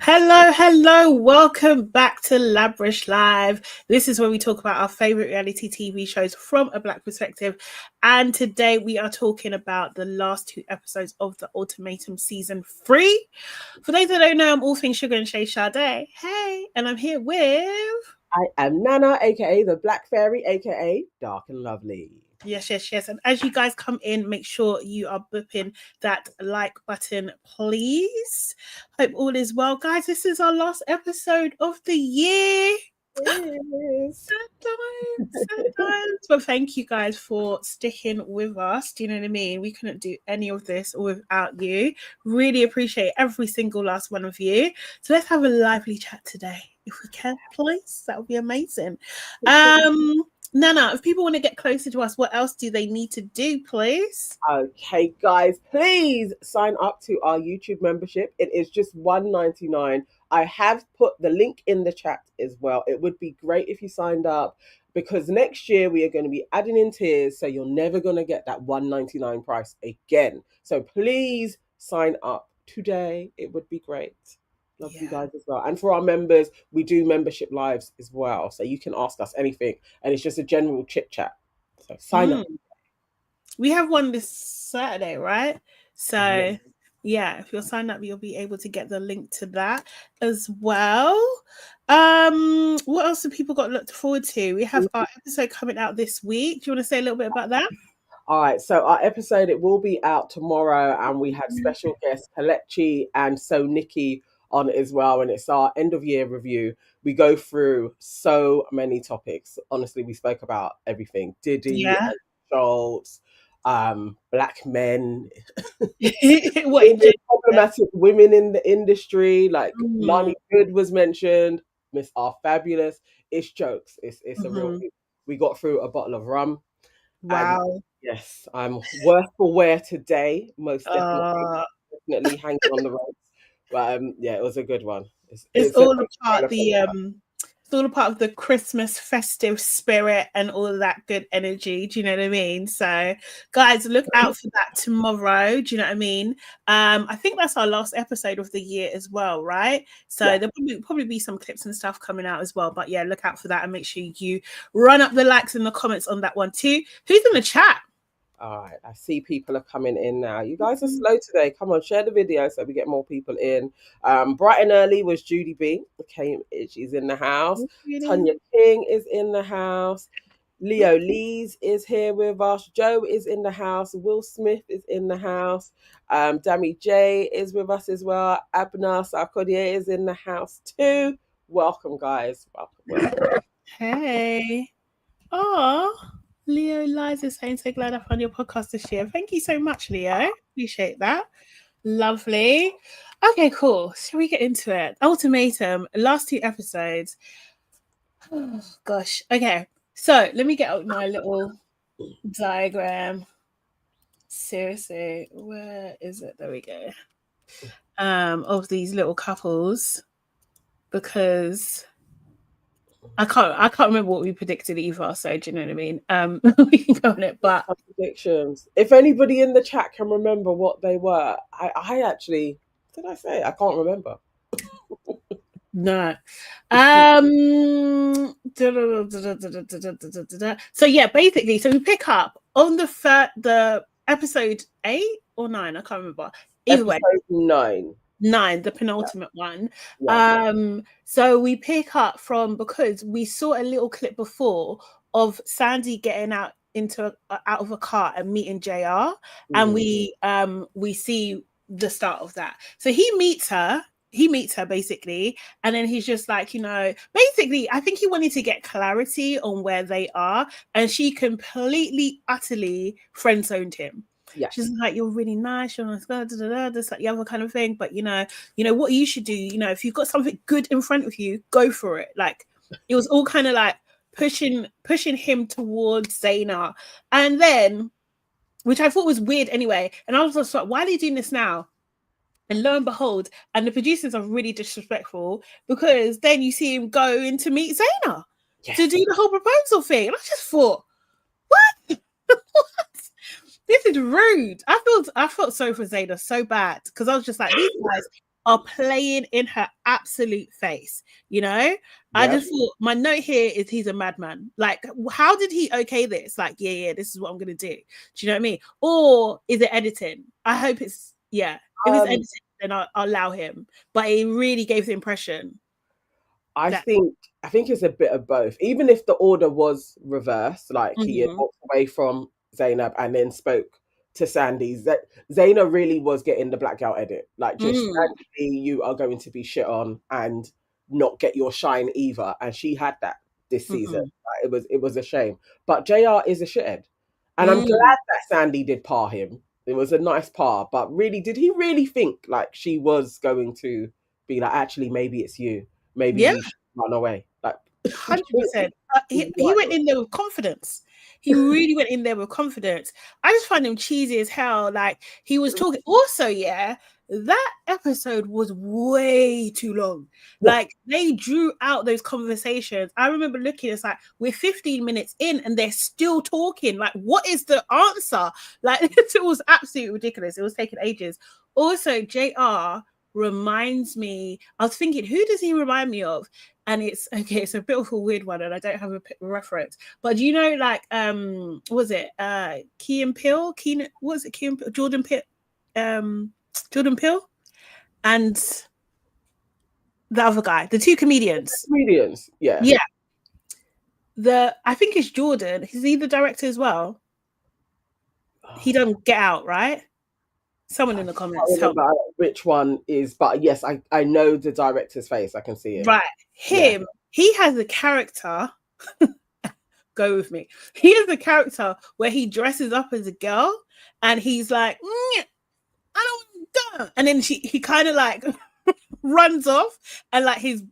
Hello. Welcome back to LABRISH Live. This is where we talk about our favorite reality TV shows from a Black perspective. And today we are talking about the last two episodes of the Ultimatum season 3. For those that don't know, I'm all things Sugar and Shay Sade. Hey, and I'm here with... I am Nana, aka the Black Fairy, aka Dark and Lovely. Yes. And as you guys come in, make sure you are booping that like button, please. Hope all is well. Guys, this is our last episode of the year. Yes. Sometimes. But thank you guys for sticking with us. Do you know what I mean? We couldn't do any of this without you. Really appreciate every single last one of you. So let's have a lively chat today. If we can, please. That would be amazing. Nana, if people want to get closer to us, what else do they need to do, please? Okay, guys, please sign up to our YouTube membership. It is just $1.99. I have put the link in the chat as well. It would be great if you signed up because next year we are going to be adding in tiers, so you're never going to get that $1.99 price again. So please sign up today. It would be great. Love you guys as well. And for our members, we do membership lives as well. So you can ask us anything. And it's just a general chit chat. So sign up. We have one this Saturday, right? So yeah, if you're signed up, you'll be able to get the link to that as well. What else have people got looked forward to? We have our episode coming out this week. Do you want to say a little bit about that? All right, so our episode, it will be out tomorrow, and we had special guests Kalechi and So Nikki on it as well, and it's our end of year review. We go through so many topics. Honestly, we spoke about everything. Diddy, Schultz, black men, problematic women in the industry, like Lonnie Good was mentioned, Miss R Fabulous. It's jokes. It's a real thing. We got through a bottle of rum. Wow. And yes, I'm worth for wear today, most definitely. Definitely hanging on the ropes. But yeah, it was a good one. It's all a part of the Christmas festive spirit and all of that good energy. Do you know what I mean? So guys, look out for that tomorrow. Do you know what I mean? I think that's our last episode of the year as well, right? So there'll probably be some clips and stuff coming out as well. But yeah, look out for that and make sure you run up the likes and the comments on that one too. Who's in the chat? All right, I see people are coming in now. You guys are slow today. Come on, share the video so we get more people in. Bright and early was Judy B. Okay, she's in the house. Tanya King is in the house. Leo Lees is here with us. Joe is in the house. Will Smith is in the house. Dami J is with us as well. Abna Sarkodie is in the house too. Welcome, guys. Welcome. Hey. Oh. Leo Liza is saying, so glad I found your podcast this year. Thank you so much, Leo. Appreciate that. Lovely. Okay, cool. Shall we get into it? Ultimatum, last two episodes. Oh, gosh. Okay. So let me get out my little diagram. Seriously, where is it? There we go. Of these little couples. Because I can't remember what we predicted either, so do you know what I mean? We can go on it, but predictions. If anybody in the chat can remember what they were, I actually did I say I can't remember. No. So yeah, basically, so we pick up on the episode 8 or 9, I can't remember. Either way. 9, the penultimate one. So we pick up from, because we saw a little clip before of Sandy getting out of a car and meeting JR, and we see the start of that. So he meets her basically, and then he's just like, basically I think he wanted to get clarity on where they are, and she completely utterly friend zoned him. Yeah. She's like, you're really nice, you're nice, this, like the other kind of thing. But you know what you should do, if you've got something good in front of you, go for it. Like it was all kind of like pushing him towards Zaina. And then, which I thought was weird anyway, and I was just like, why are they doing this now? And lo and behold, and the producers are really disrespectful, because then you see him go in to meet Zaina to do the whole proposal thing. And I just thought, what? What? This is rude. I felt sorry for Zaina so bad, because I was just like, these guys are playing in her absolute face, you know? I just thought my note here is he's a madman. Like, how did he okay this? Like, yeah, this is what I'm gonna do. Do you know what I mean? Or is it editing? I hope it's if it's editing, then I'll allow him. But it really gave the impression. I think it's a bit of both. Even if the order was reversed, like he had walked away from Zainab and then spoke to Sandy, Zainab really was getting the black girl edit. Like, just Sandy, you are going to be shit on and not get your shine either. And she had that this season. Like, it was a shame. But JR is a shithead. And I'm glad that Sandy did par him. It was a nice par. But really, did he really think like she was going to be like, actually, maybe it's you? Maybe we should run away. Like 100%. He went in there with confidence. He really went in there with confidence. I just find him cheesy as hell. Like, he was talking. Also, that episode was way too long. Like, they drew out those conversations. I remember looking, it's like, we're 15 minutes in and they're still talking. Like, what is the answer? Like, it was absolutely ridiculous. It was taking ages. Also, JR reminds me, I was thinking, who does he remind me of? And it's a bit of a weird one and I don't have a reference, but do you know, like, was it Key and Peele? Jordan Peele and the other guy, the two comedians. I think it's Jordan. Is he the director as well? He done Get Out, right? Someone in the comments help me. Which one is, but yes, I know the director's face. I can see it. Right. Him, he has a character. Go with me. He has a character where he dresses up as a girl and he's like, I don't want, and then he kind of like runs off, and like his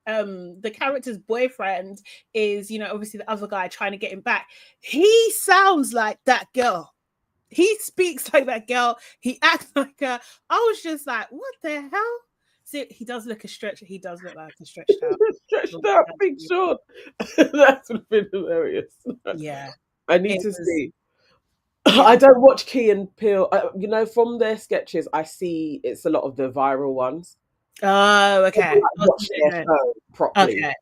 the character's boyfriend is, obviously the other guy trying to get him back. He sounds like that girl. He speaks like that girl. He acts like her. I was just like, what the hell? See, he does look a stretch. He does look like a stretched out. Stretched out, big short. That's been hilarious. Yeah. I need to see. Yeah. I don't watch Key and Peele. From their sketches, I see it's a lot of the viral ones. Oh, okay. I watch their show properly. Okay.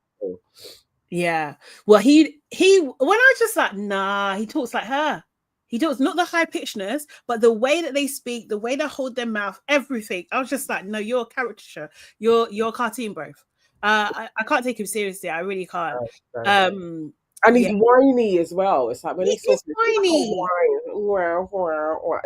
Yeah. Well, he when I was just like, nah, he talks like her. He talks, not the high pitchedness, but the way that they speak, the way they hold their mouth, everything. I was just like, no, you're a caricature. You're a cartoon, bro. I can't take him seriously. I really can't. And he's whiny as well. It's like when he's whiny. And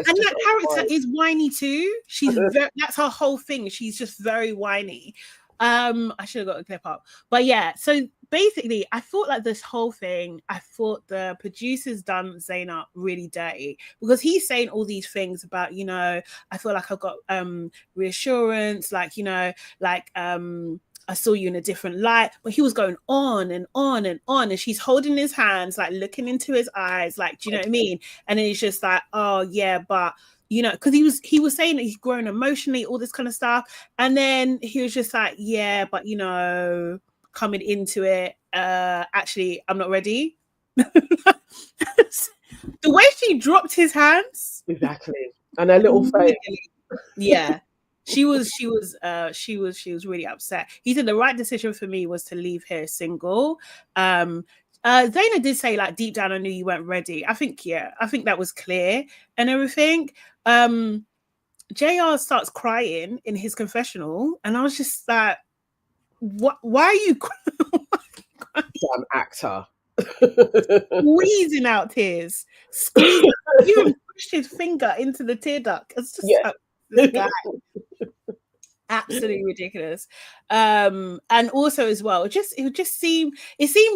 that character is whiny too. She's that's her whole thing. She's just very whiny. I should have got a clip up. But yeah, so basically, I thought like this whole thing, I thought the producers done Zainab really dirty, because he's saying all these things about, I feel like I've got reassurance, like, I saw you in a different light, but he was going on and on and on, and she's holding his hands, like looking into his eyes, like, do you know what I mean? And then he's just like, oh yeah, but because he was saying that he's grown emotionally, all this kind of stuff, and then he was just like, yeah, but coming into it, actually, I'm not ready. The way she dropped his hands, exactly, and her little face, yeah. She was really upset. He said the right decision for me was to leave her single. Zaina did say, like, deep down I knew you weren't ready. I think that was clear and everything. JR starts crying in his confessional, and I was just like, what? Why are you crying? Damn actor. Squeezing out tears. Squeezing. He even pushed his finger into the tear duct. It's just like, this guy. Absolutely ridiculous. And also as well, it seemed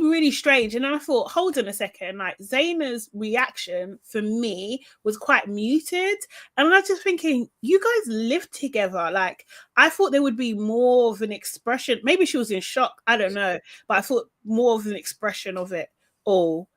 really strange. And I thought, hold on a second, like, Zaina's reaction for me was quite muted. And I was just thinking, you guys live together. Like, I thought there would be more of an expression. Maybe she was in shock, I don't know, but I thought more of an expression of it all.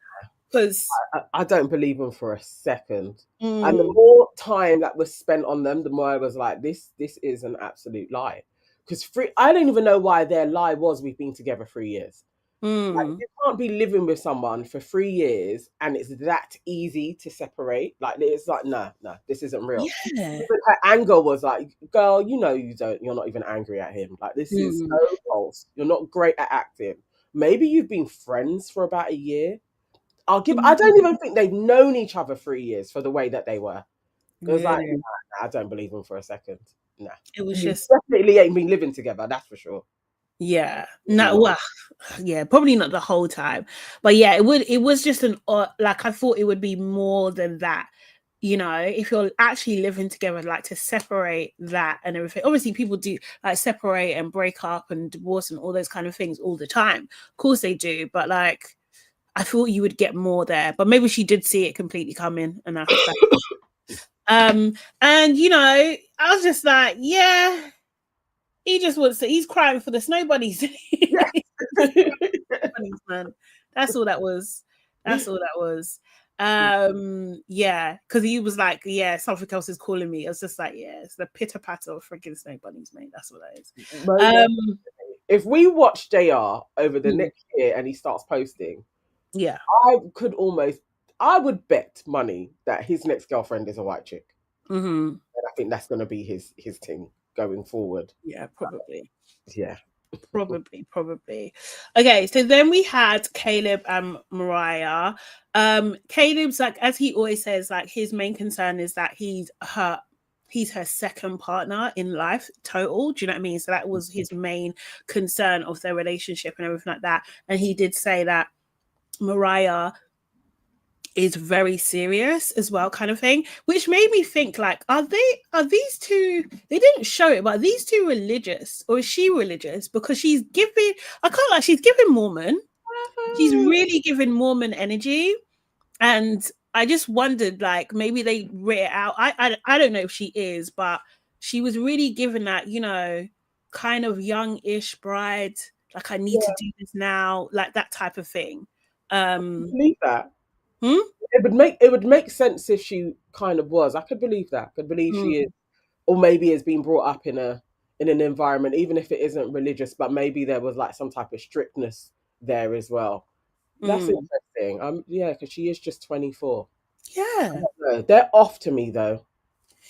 Because I don't believe them for a second. And the more time that was spent on them, the more I was like, this is an absolute lie. Because I don't even know why their lie was we've been together 3 years. Like, you can't be living with someone for 3 years and it's that easy to separate. Like, it's like, no, this isn't real. Yeah. Even her anger was like, girl, you're not even angry at him. Like, this is so false. You're not great at acting. Maybe you've been friends for about a year. I don't even think they've known each other 3 years for the way that they were. It was like, nah, I don't believe them for a second. Nah. It was You just definitely ain't been living together, that's for sure. Yeah. No, well, yeah, probably not the whole time. But yeah, it was just like, I thought it would be more than that. You know, if you're actually living together, like, to separate that and everything. Obviously, people do like separate and break up and divorce and all those kind of things all the time. Of course they do, but like, I thought you would get more there. But maybe she did see it completely coming, and and you know, I was just like, yeah. He just wants to. He's crying for the snow bunnies. Yeah. Man. That's all that was. That's all that was. Yeah, because he was like, yeah, something else is calling me. I was just like, yeah, it's the pitter patter of freaking snow bunnies, mate. That's what that is. If we watch JR over the next year and he starts posting, yeah, I would bet money that his next girlfriend is a white chick. And I think that's going to be his thing going forward. Yeah, probably. Yeah. Probably. Okay, so then we had Caleb and Mariah. Caleb's like, as he always says, like, his main concern is that he's her second partner in life total. Do you know what I mean? So that was his main concern of their relationship and everything like that. And he did say that Mariah is very serious as well, kind of thing, which made me think, like, are these two, they didn't show it, but are these two religious, or is she religious? Because she's giving Mormon. She's really giving Mormon energy. And I just wondered, like, maybe they writ it out. I don't know if she is, but she was really giving that, you know, kind of young-ish bride, like, I need to do this now, like that type of thing. I believe that. Hmm? It would make sense if she kind of was. I could believe that. I could believe she is, or maybe has been brought up in an environment, even if it isn't religious, but maybe there was like some type of strictness there as well. That's interesting. Yeah, because she is just 24. Yeah. They're off to me though.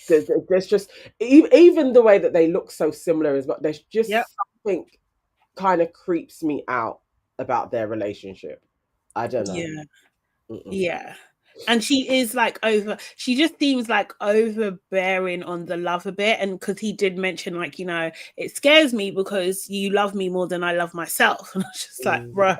There's just, even the way that they look so similar as well. There's just something kind of creeps me out about their relationship. I don't know. Yeah. Yeah. And she is like she just seems like overbearing on the love a bit. And because he did mention, like, you know, it scares me because you love me more than I love myself. And I was just like, bro,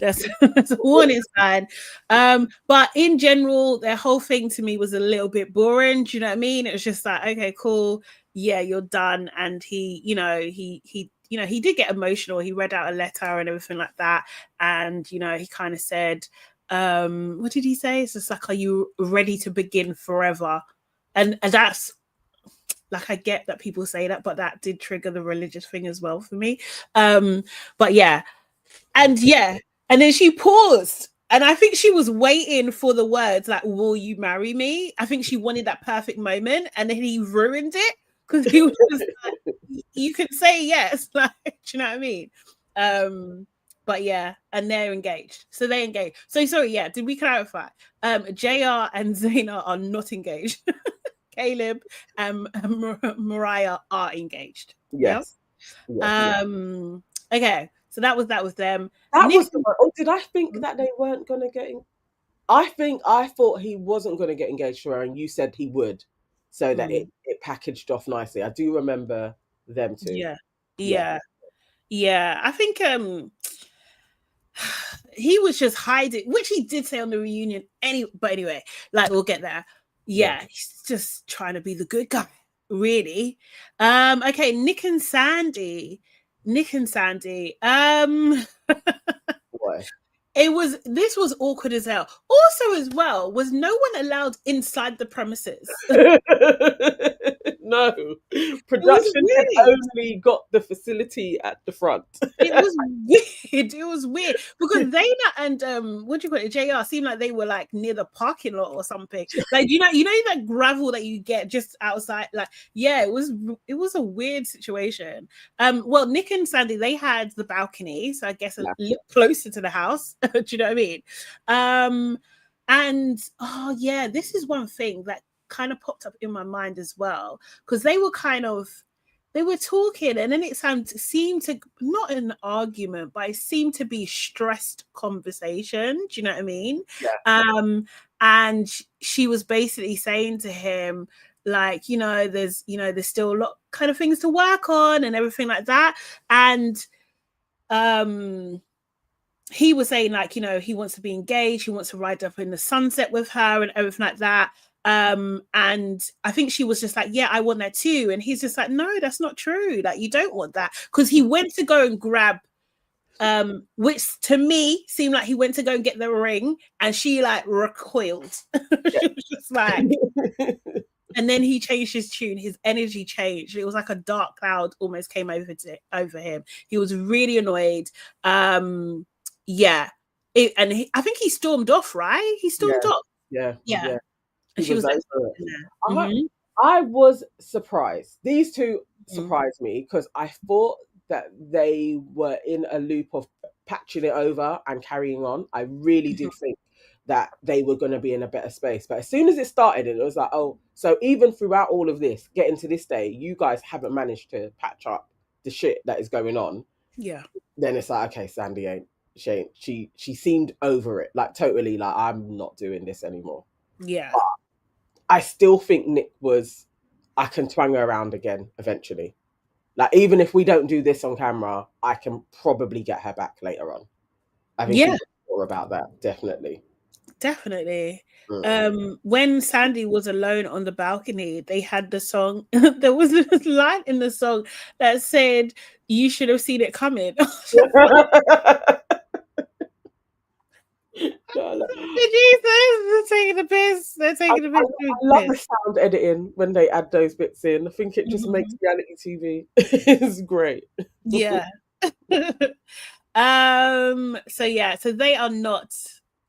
that's a warning sign. But in general, their whole thing to me was a little bit boring. Do you know what I mean? It was just like, okay, cool. Yeah, you're done. And he did get emotional. He read out a letter and everything like that. And, you know, he kind of said, what did he say? It's just like, are you ready to begin forever? And that's like, I get that people say that, but that did trigger the religious thing as well for me. But yeah. And then she paused. And I think she was waiting for the words like, will you marry me? I think she wanted that perfect moment, and then he ruined it, because he was just like, you can say yes. Like, do you know what I mean? But yeah, and they're engaged. So they engage. So sorry, yeah, did we clarify? JR and Zaina are not engaged. Caleb and Mariah are engaged. Yes. Yeah? Okay, so that was them. Did I think that they weren't going to get in? I thought he wasn't going to get engaged to her, and you said he would, so that it packaged off nicely. I do remember them too. Yeah. I think he was just hiding, which he did say on the reunion. But anyway, like, we'll get there. Yeah, he's just trying to be the good guy, really. Okay, Nick and Sandy. Why? This was awkward as hell. Also, as well, was no one allowed inside the premises? No, It was production had weird. only got the facility at the front. It was weird. It was weird because Zaina and what do you call it, JR seemed like they were like near the parking lot or something. Like you know that gravel that you get just outside. Like yeah, it was a weird situation. Well, Nick and Sandy, they had the balcony, so I guess a little closer to the house. Do you know what I mean? And oh yeah, this is one thing that kind of popped up in my mind as well because they were talking and then it seemed to not an argument but it seemed to be stressed conversation. Do you know what I mean? Yeah. And she was basically saying to him like there's still a lot kind of things to work on and everything like that, and he was saying like he wants to be engaged, he wants to ride up in the sunset with her and everything like that. And I think she was just like, yeah, I want that too. And he's just like, no, that's not true. Like, you don't want that. Because he went to go and grab, which to me seemed like he went to go and get the ring and she like recoiled. She was just like, and then he changed his tune, his energy changed. It was like a dark cloud almost came over him. He was really annoyed. Yeah. I think he stormed off, right? He stormed off. Yeah. And she was like, I was surprised. These two surprised me because I thought that they were in a loop of patching it over and carrying on. I really did think that they were going to be in a better space. But as soon as it started, it was like, oh, so even throughout all of this, getting to this day, you guys haven't managed to patch up the shit that is going on. Yeah. Then it's like, okay, Sandy ain't. She seemed over it, like totally like, I'm not doing this anymore. Yeah. But I still think Nick I can twang her around again eventually. Like, even if we don't do this on camera, I can probably get her back later on. I think he's more about that, definitely. Definitely. When Sandy was alone on the balcony, they had the song. There was a line in the song that said, "You should have seen it coming." Jesus, they're taking the piss. They're taking the piss. I love the sound editing when they add those bits in. I think it just makes reality TV. It's great. Yeah. So they are not.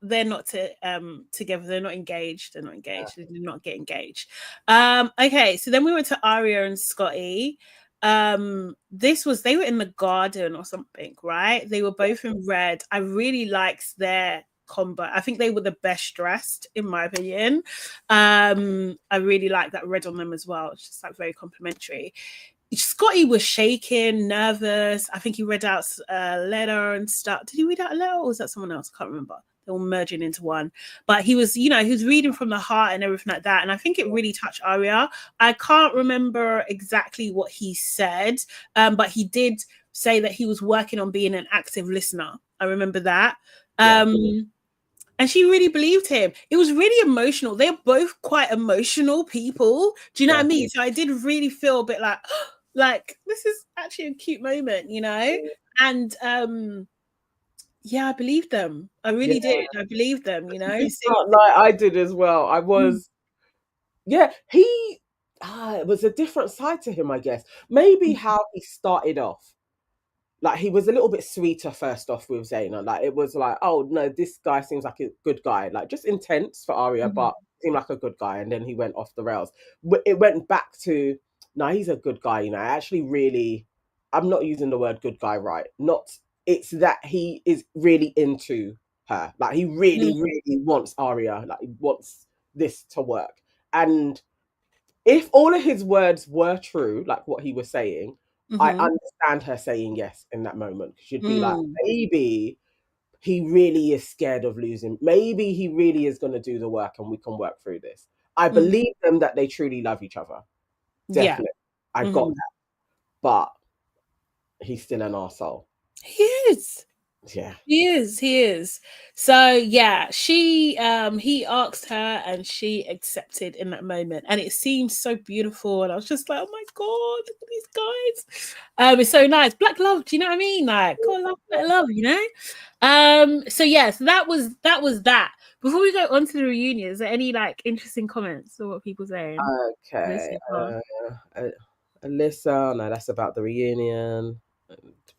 They're not together. They're not engaged. They're not engaged. They did not get engaged. Okay, so then we went to Aria and Scotty. They were in the garden or something, right? They were both in red. I really liked their combo. I think they were the best dressed, in my opinion. I really like that red on them as well. It's just like very complimentary. Scotty was shaking, nervous. I think he read out a letter and stuff. Did he read out a letter or was that someone else? I can't remember. They're all merging into one. But he was, he was reading from the heart and everything like that. And I think it really touched Aria. I can't remember exactly what he said, but he did say that he was working on being an active listener. I remember that. And she really believed him. It was really emotional. They're both quite emotional people. Do you know what I mean? So I did really feel a bit like this is actually a cute moment, And yeah, I believed them. I really did. I believed them, Like I did as well. I was, he it was a different side to him, I guess. Maybe how he started off. Like, he was a little bit sweeter first off with Zaina. Like, it was like, oh, no, this guy seems like a good guy. Like, just intense for Aria, but seemed like a good guy. And then he went off the rails. It went back to, no, he's a good guy, I actually really, I'm not using the word good guy right. It's that he is really into her. Like, he really, really wants Aria. Like, he wants this to work. And if all of his words were true, like what he was saying, I understand her saying yes in that moment. She'd be like, maybe he really is scared of losing. Maybe he really is going to do the work and we can work through this. I believe them that they truly love each other. Definitely. Yeah. I got that. But he's still an arsehole. He is. Yeah. He is. So yeah, he asked her and she accepted in that moment. And it seemed so beautiful. And I was just like, oh my God, look at these guys. It's so nice. Black love, do you know what I mean? Like, God love, black love, you know? So yeah, so that was that. Before we go on to the reunion, is there any like interesting comments or what people saying? Okay. Alyssa, no, that's about the reunion.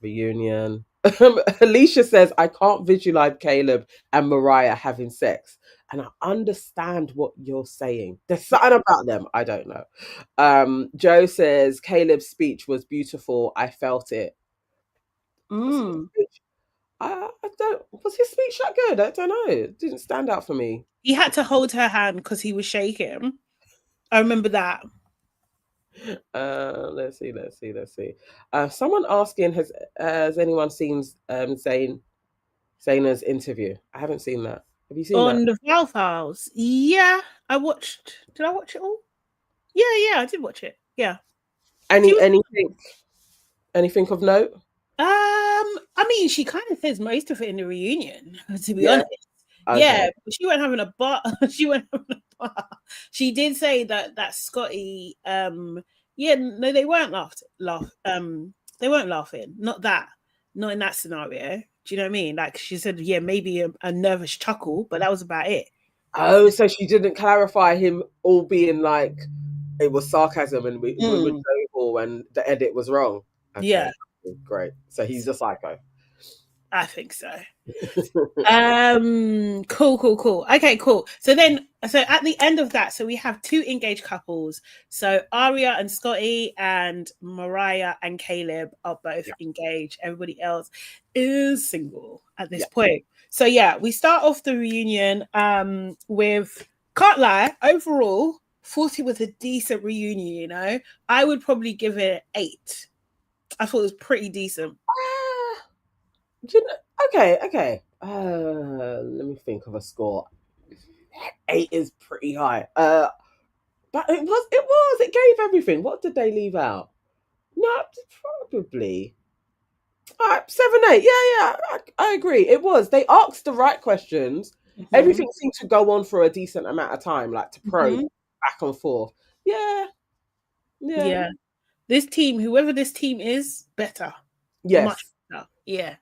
Reunion. Alicia says, I can't visualize Caleb and Mariah having sex. And I understand what you're saying. There's something about them. I don't know. Joe says, Caleb's speech was beautiful. I felt it. I don't. Was his speech that good? I don't know. It didn't stand out for me. He had to hold her hand because he was shaking. I remember that. Let's see. Someone asking, has anyone seen Zaina's interview? I haven't seen that. Have you seen that? On the Val Files? Yeah, I watched. Did I watch it all? Yeah, I did watch it. Yeah. Anything of note? I mean, she kind of says most of it in the reunion, to be honest. Okay. Yeah, but she went having a bar. She did say that Scotty. Yeah, no, they weren't they weren't laughing. Not in that scenario. Do you know what I mean? Like she said, yeah, maybe a nervous chuckle, but that was about it. Oh, so she didn't clarify him all being like it was sarcasm and we were jovial when the edit was wrong. Okay. Yeah, great. So he's a psycho. I think so. Cool. Okay, cool. So at the end of that, so we have two engaged couples. So Aria and Scotty and Mariah and Caleb are both engaged. Everybody else is single at this point. So yeah, we start off the reunion with, can't lie, overall, 40 was a decent reunion, you know. I would probably give it 8. I thought it was pretty decent. Okay. Let me think of a score. 8 is pretty high. But it gave everything. What did they leave out? No, probably 7, 8. Yeah. I agree. It was. They asked the right questions. Mm-hmm. Everything seemed to go on for a decent amount of time, like to probe back and forth. Yeah. This team, whoever this team is, better. Yes. Much better. Yeah.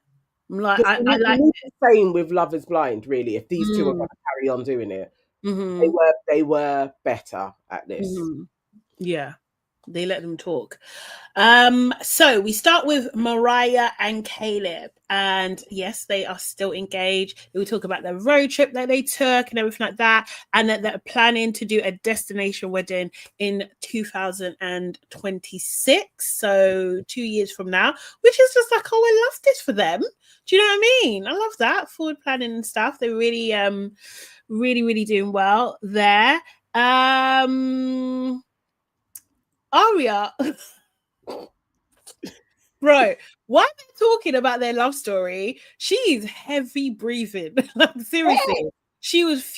Like I like the same with Love Is Blind, really. If these two are going to carry on doing it, they were better at this. Yeah, they let them talk. So we start with Mariah and Caleb, and yes, they are still engaged. They will talk about the road trip that they took and everything like that, and that they're planning to do a destination wedding in 2026, so 2 years from now, which is just like, oh, I love this for them. Do you know what I mean? I love that forward planning and stuff. They're really really doing well there. Aria, bro, why are they talking about their love story? She's heavy breathing. Like, seriously. She was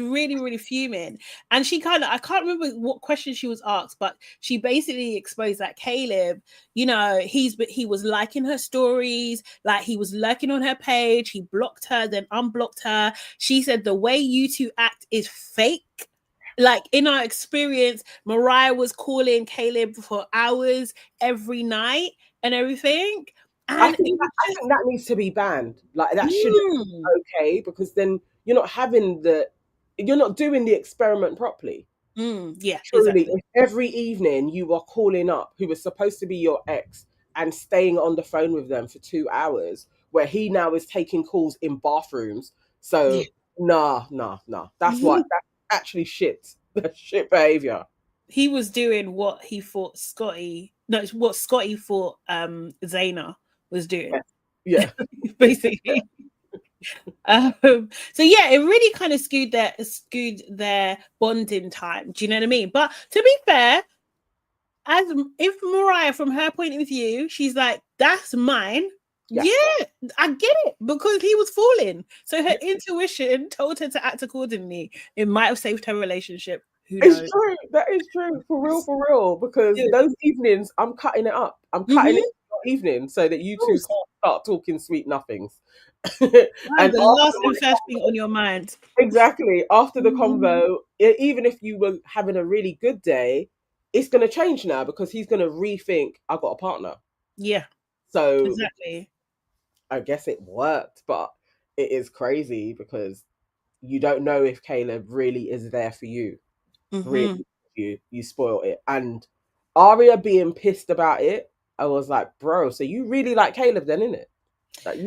really fuming, and I can't remember what question she was asked, but she basically exposed that Caleb, you know, he was liking her stories, like he was lurking on her page, he blocked her, then unblocked her. She said the way you two act is fake. Like, in our experience, Mariah was calling Caleb for hours every night and everything. And I think that needs to be banned. Like, that shouldn't be okay, because then you're not doing the experiment properly. Yeah, truly. exactly. If every evening you are calling up who was supposed to be your ex and staying on the phone with them for 2 hours, where he now is taking calls in bathrooms. So nah. That's actually shit. That's shit behavior. He was doing what he thought what Scotty thought Zaina was doing. Yeah. Basically. So yeah, it really kind of skewed their bonding time. Do you know what I mean? But to be fair, if Mariah, from her point of view, she's like, that's mine. Yeah, I get it, because he was falling. So her intuition told her to act accordingly. It might have saved her relationship. It's true. That is true. For real. Because those evenings, I'm cutting it up. I'm cutting it evening so that you two can't start talking sweet nothings. Right, And the last and first thing on your mind. exactly, after the convo, even if you were having a really good day, it's going to change now because he's going to rethink, I got a partner. Yeah, So exactly. I guess it worked, but it is crazy because you don't know if Caleb really is there for you. Really, you spoil it. And Aria being pissed about it, I was like, bro, so you really like Caleb then, innit? Like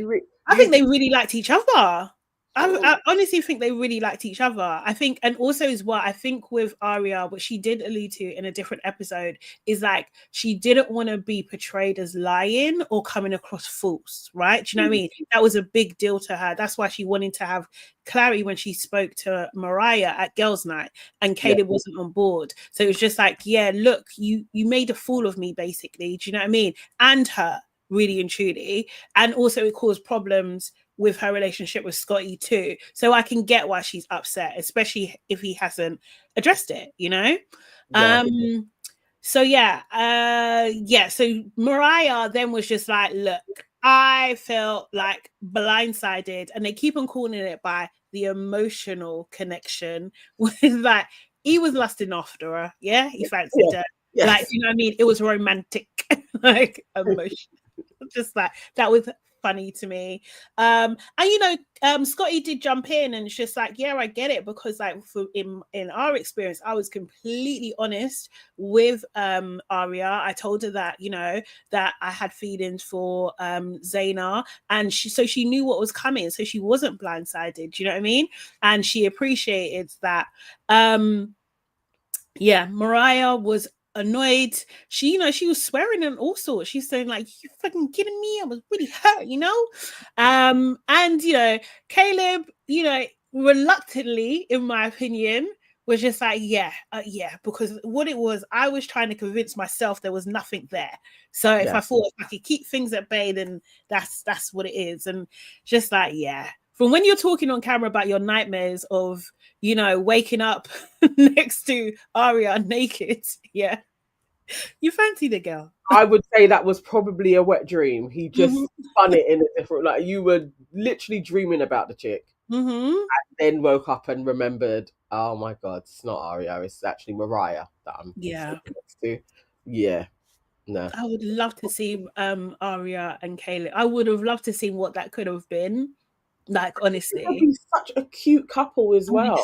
I think they really liked each other. oh, I honestly think they really liked each other. I think, and also as well, I think with Aria, what she did allude to in a different episode is like she didn't want to be portrayed as lying or coming across false, right? Do you know what I mean? That was a big deal to her. That's why she wanted to have clarity when she spoke to Mariah at girls' night, and Caleb wasn't on board. So it was just like, yeah, look, you made a fool of me, basically. Do you know what I mean? And her, really and truly. And also it caused problems with her relationship with Scotty too. So I can get why she's upset, especially if he hasn't addressed it, you know? yeah. So so Mariah then was just like, look, I felt like blindsided, and they keep on calling it by the emotional connection with like he was lusting after her, yeah, he fancied her. Yes. Like, you know what I mean? It was romantic, like emotion. Just like that was funny to me. And you know, Scotty did jump in and it's just like, yeah, I get it, because like in our experience, I was completely honest with Aria. I told her that, you know, that I had feelings for Zaina, and she knew what was coming, so she wasn't blindsided. Do you know what I mean? And she appreciated that. Yeah, Mariah was annoyed. She, you know, she was swearing and all sorts. She's saying like, "You fucking kidding me? I was really hurt," you know. And you know, Caleb, you know, reluctantly, in my opinion, was just like, yeah, because what it was, I was trying to convince myself there was nothing there. So if I thought if I could keep things at bay, then that's what it is. And just like, yeah. From when you're talking on camera about your nightmares of, you know, waking up next to Aria naked, yeah, you fancy the girl. I would say that was probably a wet dream. He just spun it in a different, like you were literally dreaming about the chick, and then woke up and remembered, oh my god, it's not Aria, it's actually Mariah that I'm next to. Yeah, no. I would love to see Aria and Caleb. I would have loved to see what that could have been. Like, honestly, He's such a cute couple as well.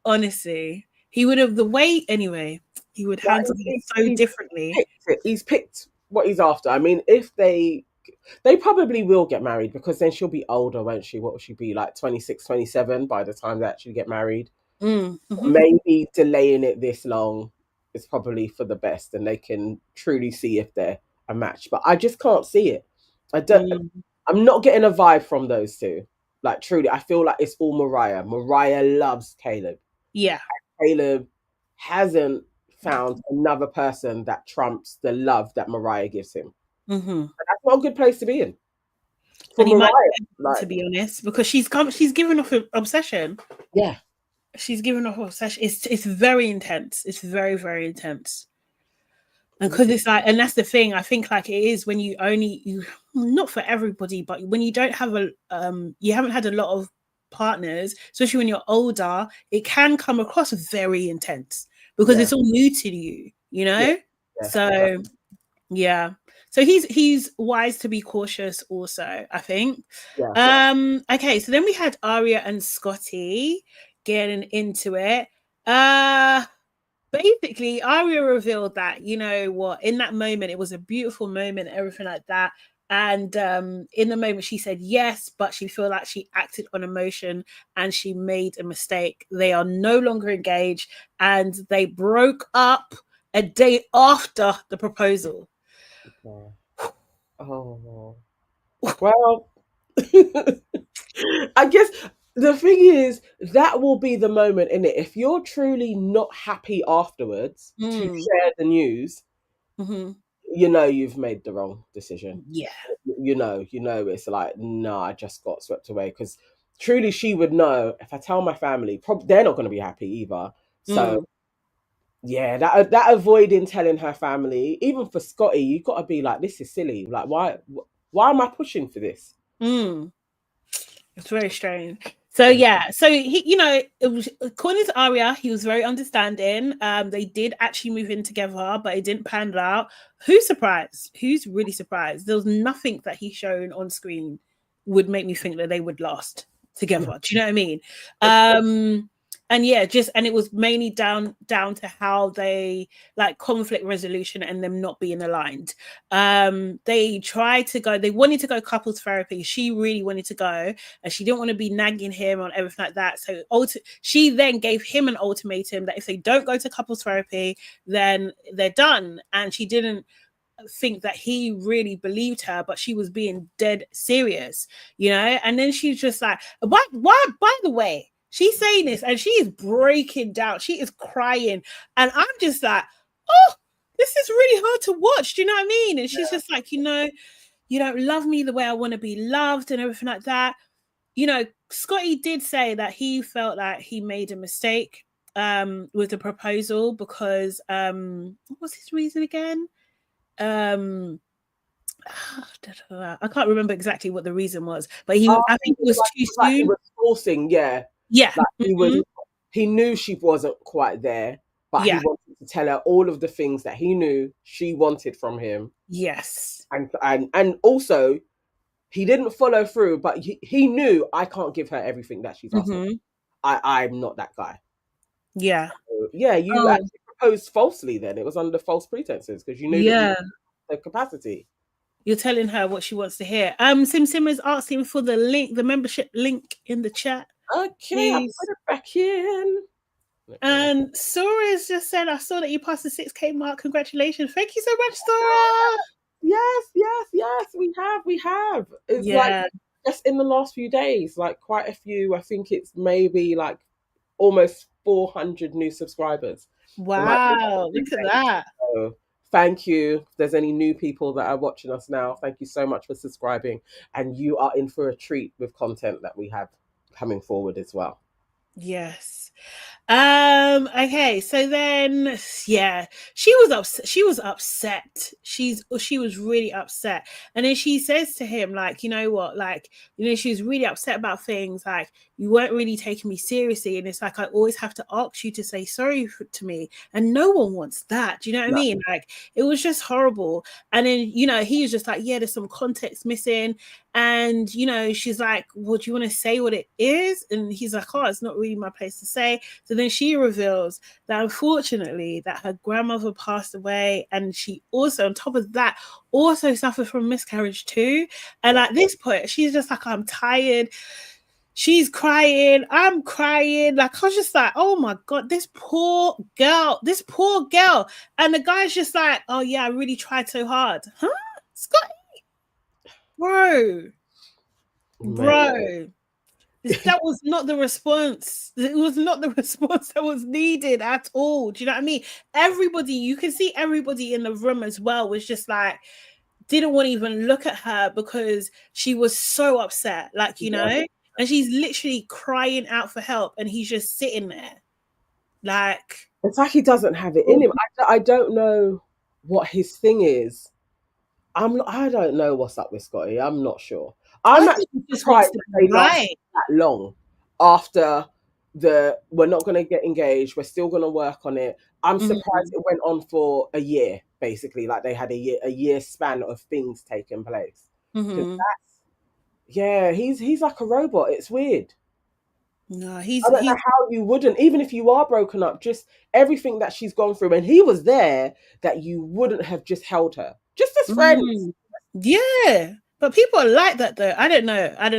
Honestly, he would have the weight anyway. He would handle it so differently. He's picked what he's after. I mean, if they probably will get married, because then she'll be older, won't she? What will she be, like 26, 27 by the time they actually get married? Maybe delaying it this long is probably for the best, and they can truly see if they're a match. But I just can't see it. I'm not getting a vibe from those two. Like, truly, I feel like it's all Mariah. Mariah loves Caleb. Yeah. Caleb hasn't found another person that trumps the love that Mariah gives him. And that's not a good place to be in. For Mariah, to be honest, because she's given off an obsession. Yeah. She's given off obsession. It's very intense. It's very, very intense. And because it's like, and that's the thing, I think like it is when you not for everybody, but when you don't have you haven't had a lot of partners, especially when you're older, it can come across very intense because it's all new to you, you know? So he's wise to be cautious also, I think. Okay, so then we had Aria and Scotty getting into it. Basically, Aria revealed that, you know what, in that moment, it was a beautiful moment, everything like that. And in the moment, she said yes, but she felt like she acted on emotion and she made a mistake. They are no longer engaged, and they broke up a day after the proposal. Oh, well, I guess the thing is, that will be the moment in it. If you're truly not happy afterwards to share the news, you know you've made the wrong decision. Yeah. You know, it's like, no, I just got swept away. Because truly she would know, if I tell my family, they're not going to be happy either. So yeah, that avoiding telling her family, even for Scotty, you've got to be like, this is silly. Like, why? Why am I pushing for this? It's very strange. So yeah, so he, you know, it was, according to Arya, he was very understanding. They did actually move in together, but it didn't pan out. Who's surprised? Who's really surprised? There was nothing that he shown on screen would make me think that they would last together. Do you know what I mean? And yeah, and it was mainly down to how they like conflict resolution and them not being aligned. They wanted to go couples therapy. She really wanted to go, and she didn't want to be nagging him on everything like that. So she then gave him an ultimatum that if they don't go to couples therapy, then they're done. And she didn't think that he really believed her, but she was being dead serious, you know. And then she's just like, why by the way, she's saying this and she is breaking down, she is crying, and I'm just like, oh, this is really hard to watch, do you know what I mean? And she's just like, you know, you don't love me the way I want to be loved and everything like that. You know, Scotty did say that he felt like he made a mistake with the proposal because what was his reason again? I can't remember exactly what the reason was, but I think it was too soon. He was forcing, like he knew she wasn't quite there, but he wanted to tell her all of the things that he knew she wanted from him. Yes. And also he didn't follow through, but he knew, I can't give her everything that she's asking. I'm not that guy. Yeah. So, you actually proposed falsely then. It was under false pretenses because you knew that you had the capacity. You're telling her what she wants to hear. Sim is asking for the link, the membership link in the chat. Okay, I'll put it back in. And Sora's just said, I saw that you passed the 6K mark. Congratulations. Thank you so much, Sora. Yes, we have. It's like just in the last few days, like quite a few. I think it's maybe like almost 400 new subscribers. Wow, look at that. So, thank you. If there's any new people that are watching us now, thank you so much for subscribing. And you are in for a treat with content that we have coming forward as well. Yes. Okay, so then she was upset. She was really upset. And then she says to him, like, you know what, like, you know, she was really upset about things like, you weren't really taking me seriously, and it's like, I always have to ask you to say sorry to me, and no one wants that. Do you know what I mean? Like, it was just horrible. And then, you know, he was just like, yeah, there's some context missing. And, you know, she's like, well, do you want to say what it is? And he's like, oh, it's not really my place to say. So then she reveals that unfortunately that her grandmother passed away, and she also, on top of that, also suffered from miscarriage too. And at this point, she's just like, I'm tired. She's crying. I'm crying. Like, I was just like, oh my God, this poor girl. And the guy's just like, oh yeah, I really tried so hard. Huh? Scotty? Bro. That was not the response. It was not the response that was needed at all. Do you know what I mean? Everybody, you can see everybody in the room as well was just like, didn't want to even look at her because she was so upset. Like, you know, and she's literally crying out for help, and he's just sitting there. Like, it's like he doesn't have it in him. I don't know what his thing is. I don't know what's up with Scotty. I'm not sure. I'm actually surprised they lasted that long after we're not going to get engaged. We're still going to work on it. I'm surprised it went on for a year, basically. Like they had a year span of things taking place. He's like a robot. It's weird. No, I don't know how you wouldn't, even if you are broken up, just everything that she's gone through, and he was there, that you wouldn't have just held her, just as friends. Yeah, but people are like that though. I don't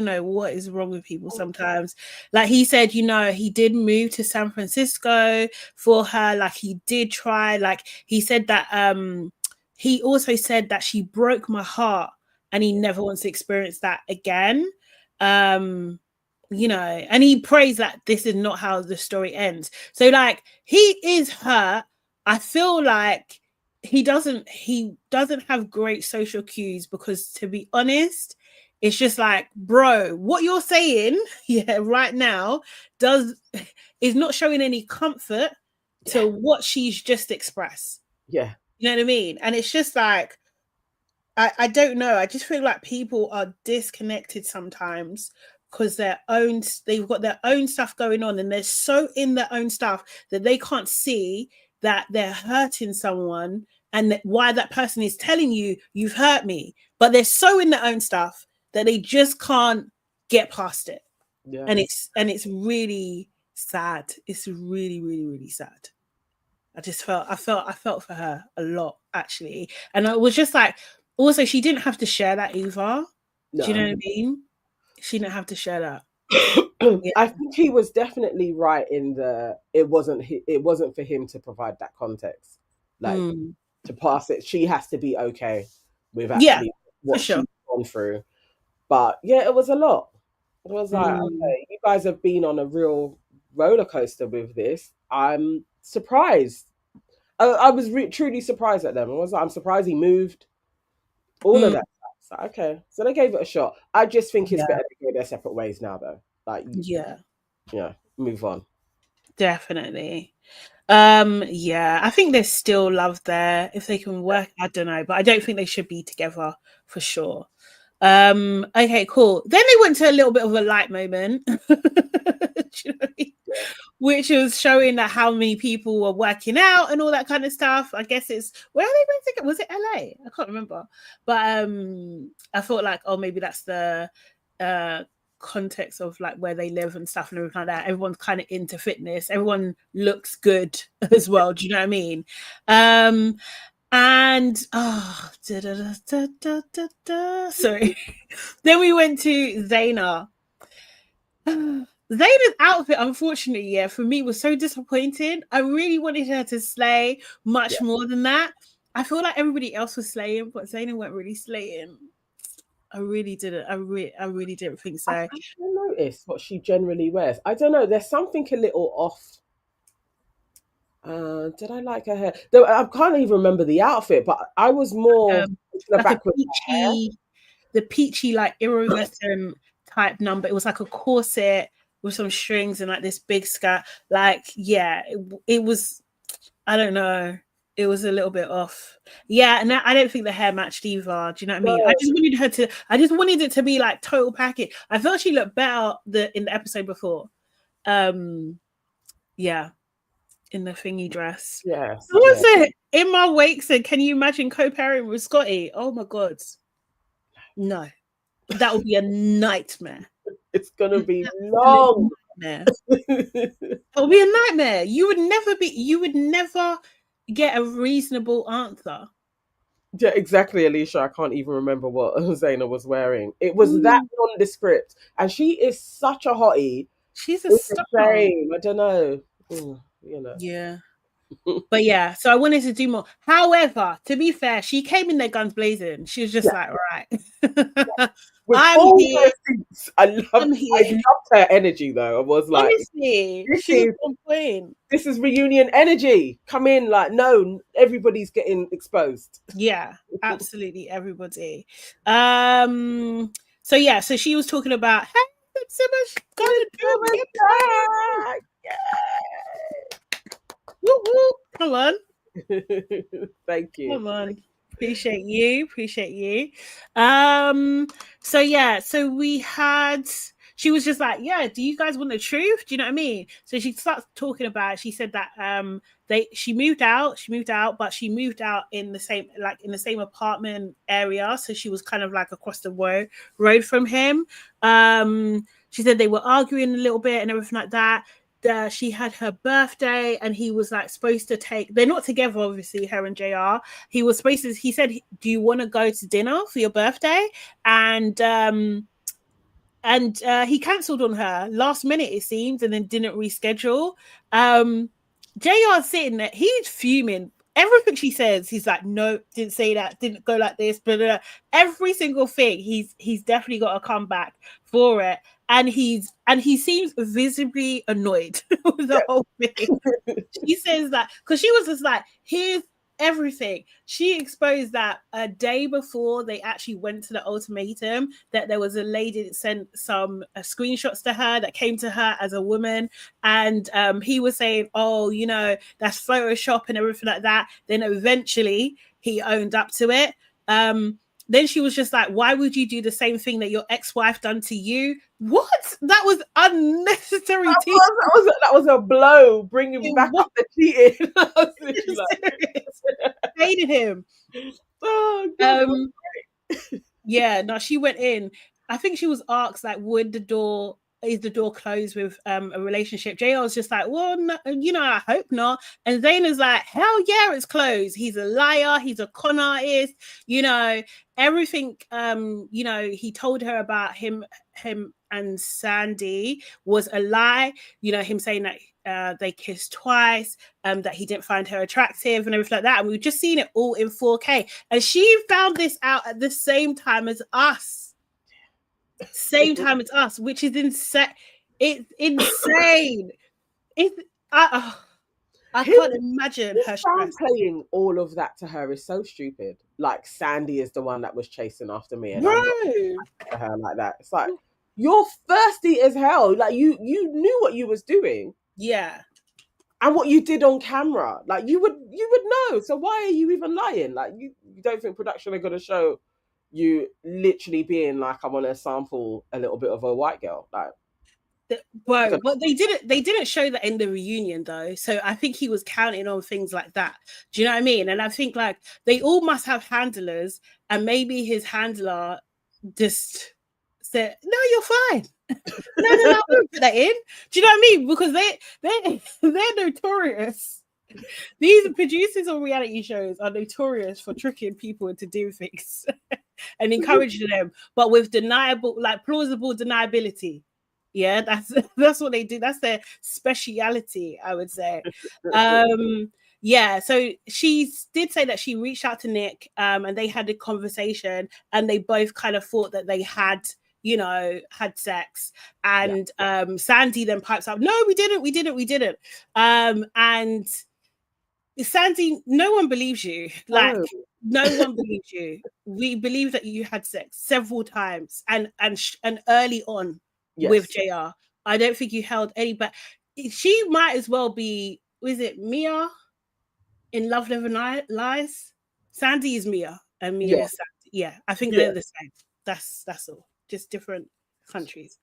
know what is wrong with people sometimes. Like he said, you know, he did move to San Francisco for her. Like he did try. Like he said that he also said that she broke my heart, and he never wants to experience that again. You know, and he prays that this is not how the story ends. So like he is hurt. I feel like he doesn't have great social cues, because to be honest, it's just like, bro, what you're saying right now is not showing any comfort to what she's just expressed. You know what I mean? And it's just like, I don't know. I just feel like people are disconnected sometimes because they've got their own stuff going on, and they're so in their own stuff that they can't see that they're hurting someone, and why that person is telling you you've hurt me, but they're so in their own stuff that they just can't get past it. Yeah. And it's really sad. It's really, really, really sad. I felt for her a lot, actually. And I was just like, also, she didn't have to share that either. No. Do you know what I mean? She didn't have to share that. Yeah. I think he was definitely right in it wasn't for him to provide that context, like to pass it. She has to be okay with actually what she's gone through. But yeah, it was a lot. It was like, okay, you guys have been on a real roller coaster with this. I'm surprised. I was truly surprised at them. I was like, I'm surprised he moved. All of that. So, okay, so they gave it a shot. I just think it's better to go their separate ways now, though. Like, move on. Definitely. I think there's still love there if they can work. I don't know, but I don't think they should be together for sure. Okay, cool. Then they went to a little bit of a light moment. Do you know what I mean? Which was showing that how many people were working out and all that kind of stuff. I guess it's where are they going to get? Was it LA? I can't remember. But I thought like, oh, maybe that's the context of like where they live and stuff and everything like that. Everyone's kind of into fitness. Everyone looks good as well. Do you know what I mean? And sorry. Then we went to Zaina. Zaina's outfit, unfortunately, for me was so disappointing. I really wanted her to slay much more than that. I feel like everybody else was slaying, but Zaina weren't really slaying. I really didn't. I really didn't think so. I noticed what she generally wears. I don't know. There's something a little off. Did I like her hair? Though I can't even remember the outfit, but I was more like the peachy, like iridescent type number. It was like a corset with some strings and like this big skirt. Like, it was. I don't know. It was a little bit off. Yeah, and I don't think the hair matched either. Do you know what I mean? No. I just wanted it to be like total package. I felt she looked better in the episode before. In the thingy dress. Yes. Someone said in my wake said, can you imagine co-parenting with Scotty? Oh my god. No. That would be a nightmare. It's gonna be long. It would be a nightmare. You would never get a reasonable answer. Yeah, exactly, Alicia. I can't even remember what Zaina was wearing. It was that nondescript, and she is such a hottie. She's a star. I don't know. You know. Yeah. But yeah, so I wanted to do more. However, to be fair, she came in there guns blazing. She was just like, right. I'm here. I loved her energy though. I was like, honestly, she was on point. This is reunion energy. Come in, like, no, everybody's getting exposed. Yeah, absolutely, everybody. So she was talking about, hey, so much gonna do it. Woo-woo. Come on. Thank you. Come on. Appreciate you. She was just like, do you guys want the truth? Do you know what I mean? So she starts talking about it. She said that she moved out, but she moved out in the same apartment area. So she was kind of like across the road from him. She said they were arguing a little bit and everything like that. She had her birthday and he was like supposed to they're not together, obviously, her and JR. He said, do you want to go to dinner for your birthday? And he cancelled on her last minute, it seems, and then didn't reschedule. JR sitting there, he's fuming. Everything she says, he's like, no, didn't say that, didn't go like this, but every single thing, he's definitely got to come back for it. And he seems visibly annoyed with the whole thing. She says that because she was just like, here's everything. She exposed that a day before they actually went to the ultimatum, that there was a lady that sent some screenshots to her that came to her as a woman, and he was saying, oh, that's Photoshop and everything like that. Then eventually he owned up to it. then she was just like, why would you do the same thing that your ex-wife done to you? What? That was unnecessary. That was a blow, bringing back up the cheating. Hated him. Oh, God. Yeah, no, she went in. I think she was asked, like, is the door closed with a relationship? JR was just like, well, no, I hope not. And Zayn's like, hell yeah, it's closed. He's a liar. He's a con artist. Everything, he told her about him and Sandy was a lie. Him saying that they kissed twice, that he didn't find her attractive and everything like that. And we've just seen it all in 4K. And she found this out at the same time as us. Same time as us, which is insane. It's insane. I can't imagine her stress. Playing all of that to her is so stupid. Like, Sandy is the one that was chasing after me, and I'm not to her like that. It's like, you're thirsty as hell. Like, you knew what you was doing. Yeah. And what you did on camera. Like, you would know. So why are you even lying? Like, you don't think production are going to show you literally being like, I want to sample a little bit of a white girl? Like, but they didn't show that in the reunion though, so I think he was counting on things like that. Do you know what I mean? And I think, like, they all must have handlers, and maybe his handler just said, no, you're fine. no, I won't put that in. Do you know what I mean? Because they're notorious. These producers on reality shows are notorious for tricking people into doing things and encouraging them, but with plausible deniability. Yeah, that's what they do. That's their speciality, I would say. Yeah, so she did say that she reached out to Nick, and they had a conversation, and they both kind of thought that they had sex. And Sandy then pipes up, no, we didn't. And Sandy, no one believes you. Like, no one believes you. We believe that you had sex several times and early on. Yes. With JR. I don't think you held any back. She might as well be, is it Mia in Love Lies? Sandy is Mia and Mia is Sandy. Yeah, I think they're the same. That's all. Just different countries.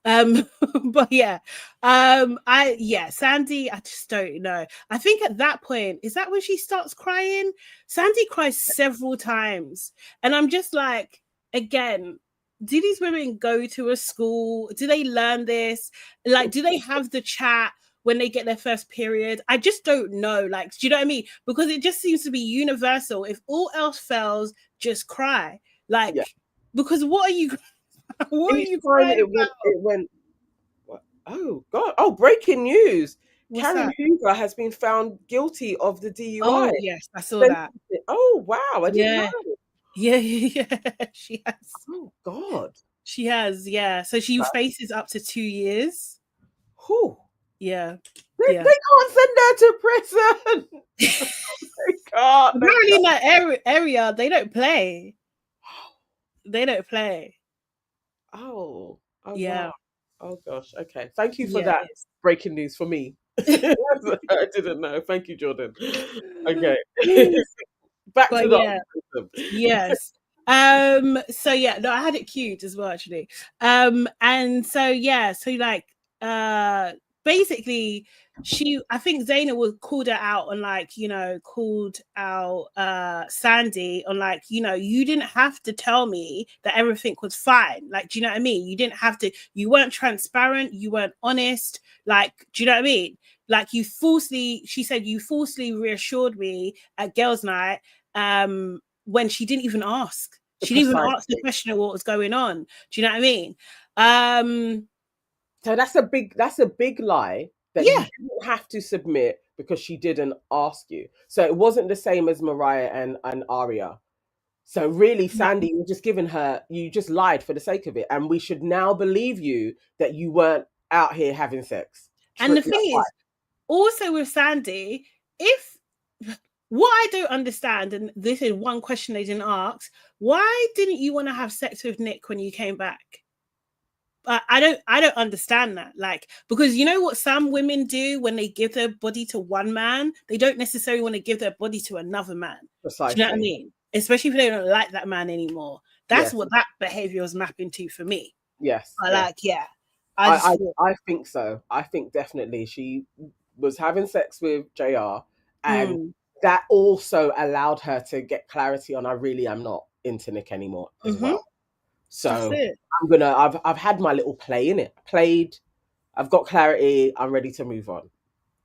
But yeah. Sandy, I just don't know. I think at that point, is that when she starts crying? Sandy cries several times. And I'm just like, again, do these women go to a school? Do they learn this? Like, do they have the chat when they get their first period? I just don't know. Like, do you know what I mean? Because it just seems to be universal. If all else fails, just cry. Like, because what are you crying about? It went. Oh God! Oh, breaking news! Karen Hoover has been found guilty of the DUI. Oh yes, I saw that. Oh wow! I didn't know. Yeah, she has. Oh God. She has, yeah. So she faces up to 2 years. Whew. Yeah. They can't send her to prison. They can't. Apparently in that area, they don't play. They don't play. Oh yeah. Wow. Oh gosh. Okay. Thank you for that breaking news for me. I didn't know. Thank you, Jordan. Okay. Back to the yes. So yeah, no, I had it queued as well, actually. And so like basically I think Zaina was called her out on, like, called out Sandy on, like, you didn't have to tell me that everything was fine. Like, do you know what I mean? You didn't have to, you weren't transparent, you weren't honest. Like, do you know what I mean? Like, she said you falsely reassured me at girls' night when she didn't even ask. She didn't even ask the question of what was going on. Do you know what I mean? So that's a big lie that you didn't have to submit because she didn't ask you. So it wasn't the same as Mariah and Aria. So really, Sandy, you just lied for the sake of it. And we should now believe you that you weren't out here having sex. And the thing is, also with Sandy, what I don't understand, and this is one question they didn't ask, why didn't you want to have sex with Nick when you came back? I don't understand that. Like, because you know what some women do when they give their body to one man, they don't necessarily want to give their body to another man. Precisely. Do you know what I mean? especially if they don't like that man anymore. That's what that behavior was mapping to for me. Yes. But like, yeah. I think so. I think definitely she was having sex with JR, and that also allowed her to get clarity on I really am not into Nick anymore as well. So I've had my little play in it. I've got clarity, I'm ready to move on.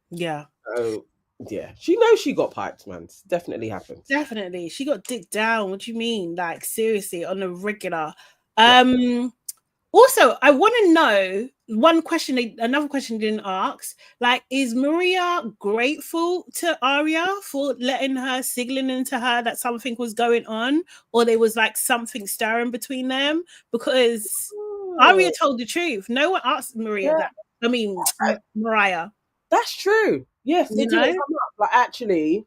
Yeah. So yeah, she knows she got piped, man. It's definitely happened. Definitely. She got dicked down. What do you mean? Like, seriously, on a regular. Also, I want to know another question they didn't ask. Like, is Maria grateful to Aria for letting her, signaling into her that something was going on, or there was like something stirring between them? Because Aria told the truth. No one asked Maria that. I mean, Mariah. That's true. Yes, it didn't come up. Like, actually,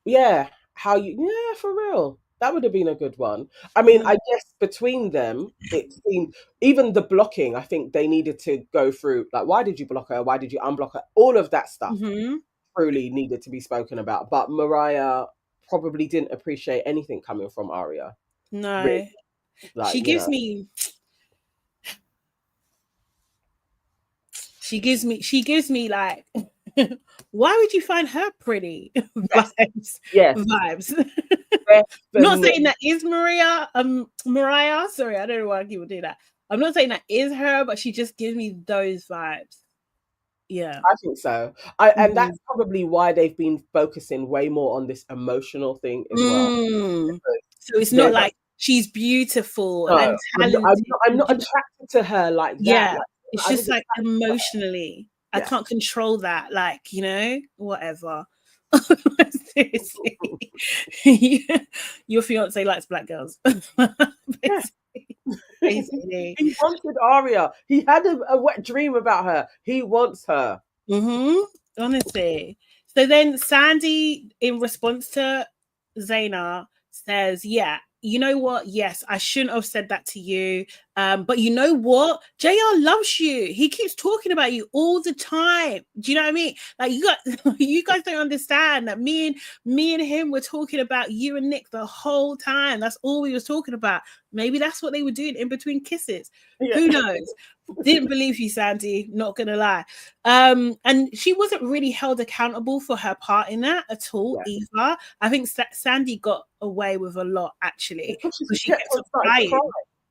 yeah, for real. That would have been a good one. I mean, I guess between them, it seemed, even the blocking, I think they needed to go through, like, why did you block her? Why did you unblock her? All of that stuff truly needed to be spoken about. But Mariah probably didn't appreciate anything coming from Aria. No. Really. Like, she gives me like, why would you find her pretty? Vibes. Yes. Vibes. Not saying that is Mariah. Sorry, I don't know why people do that. I'm not saying that is her, but she just gives me those vibes. Yeah. I think so. And that's probably why they've been focusing way more on this emotional thing as well. So it's not like she's beautiful and talented. I'm not attracted to her like that. Yeah. Like, it's just like emotionally. I can't control that. Like, you know, whatever. Seriously. Your fiance likes black girls. Basically. He wanted Aria. He had a wet dream about her. He wants her. Honestly. So then Sandy, in response to Zaina, says, yeah, you know what? Yes, I shouldn't have said that to you. But you know what? JR loves you. He keeps talking about you all the time. Do you know what I mean? Like, you guys don't understand that me and him were talking about you and Nick the whole time. That's all we was talking about. Maybe that's what they were doing in between kisses. Yeah. Who knows? Didn't believe you, Sandy, not gonna lie. And she wasn't really held accountable for her part in that at all either. I think Sandy got away with a lot, actually, because she kept on crying.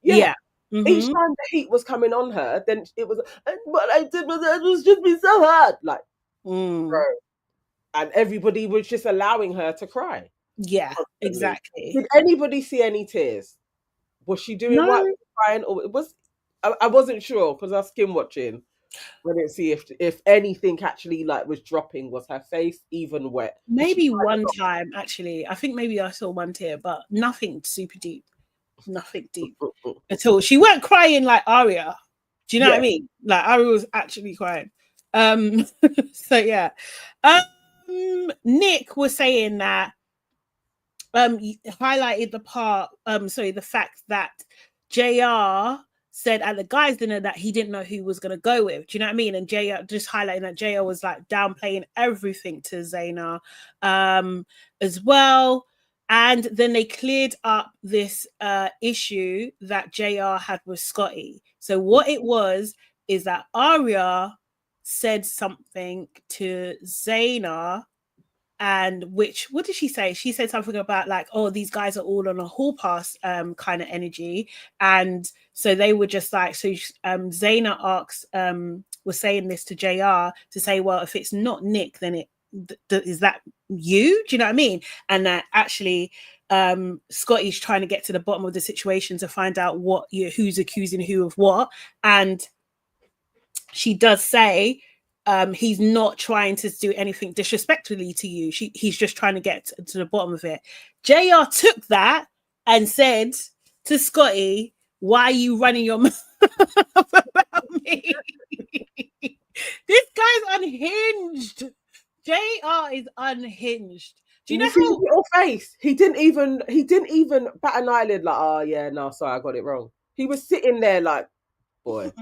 Yeah. Each time the heat was coming on her, then it was, what I did was just be so hard, like, bro. And everybody was just allowing her to cry. Yeah, exactly. Did anybody see any tears? Was she doing right with crying, or it was? I wasn't sure because I was skim watching. I didn't see if anything actually like was dropping. Was her face even wet? Maybe one time, actually. I think maybe I saw one tear, but nothing super deep. Nothing deep at all. She weren't crying like Aria. Do you know what I mean? Like, Aria was actually crying. So yeah. Nick was saying that highlighted the fact that JR said at the guys' dinner that he didn't know who was going to go with. Do you know what I mean? And JR just highlighting that JR was like downplaying everything to Zaina as well. And then they cleared up this issue that JR had with Scotty. So what it was is that Aria said something to Zaina, and what did she say? She said something about like, oh, these guys are all on a hall pass kind of energy. And so they were just like, so Zaina asked, was saying this to JR to say, well, if it's not Nick, then is that you? Do you know what I mean? And that actually Scotty's trying to get to the bottom of the situation to find out who's accusing who of what. And she does say he's not trying to do anything disrespectfully to you. He's just trying to get to the bottom of it. JR took that and said to Scotty, why are you running your mouth about me? This guy's unhinged. JR is unhinged. Do you know how little face? He didn't even bat an eyelid like, oh yeah, no, sorry, I got it wrong. He was sitting there like, boy.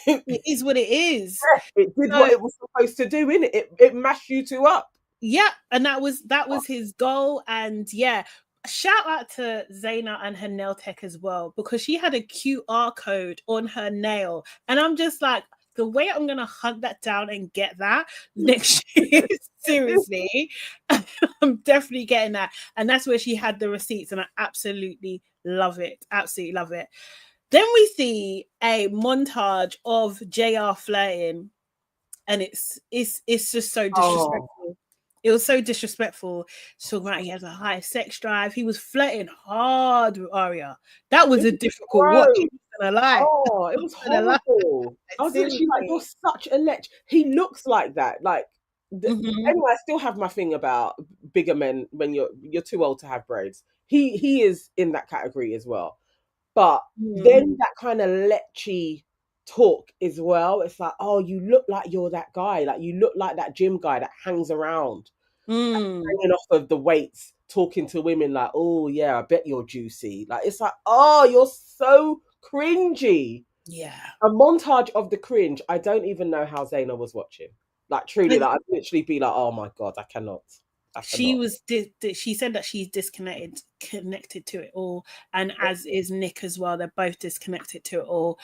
It is what it is. Yeah, it did what it was supposed to do, innit? It mashed you two up. Yeah, and that was his goal. And yeah, shout out to Zaina and her nail tech as well, because she had a QR code on her nail, and I'm just like, the way I'm gonna hunt that down and get that next year, seriously, I'm definitely getting that. And that's where she had the receipts, and I absolutely love it. Absolutely love it. Then we see a montage of JR flirting, and it's just so disrespectful. Oh. It was so disrespectful. Talking about he has a high sex drive. He was flirting hard with Aria. That was a difficult watch. Oh, it was horrible. I was literally like, you're such a lech. He looks like that. Like, anyway, I still have my thing about bigger men when you're too old to have braids. He is in that category as well. But then that kind of lechy talk as well. It's like, oh, you look like you're that guy. Like, you look like that gym guy that hangs around, hanging off of the weights, talking to women like, oh yeah, I bet you're juicy. Like, it's like, oh, you're so cringy. Yeah. A montage of the cringe. I don't even know how Zaina was watching. Like, truly, like, I'd literally be like, oh my God, I cannot. She said that she's connected to it all, and as is Nick as well. They're both disconnected to it all.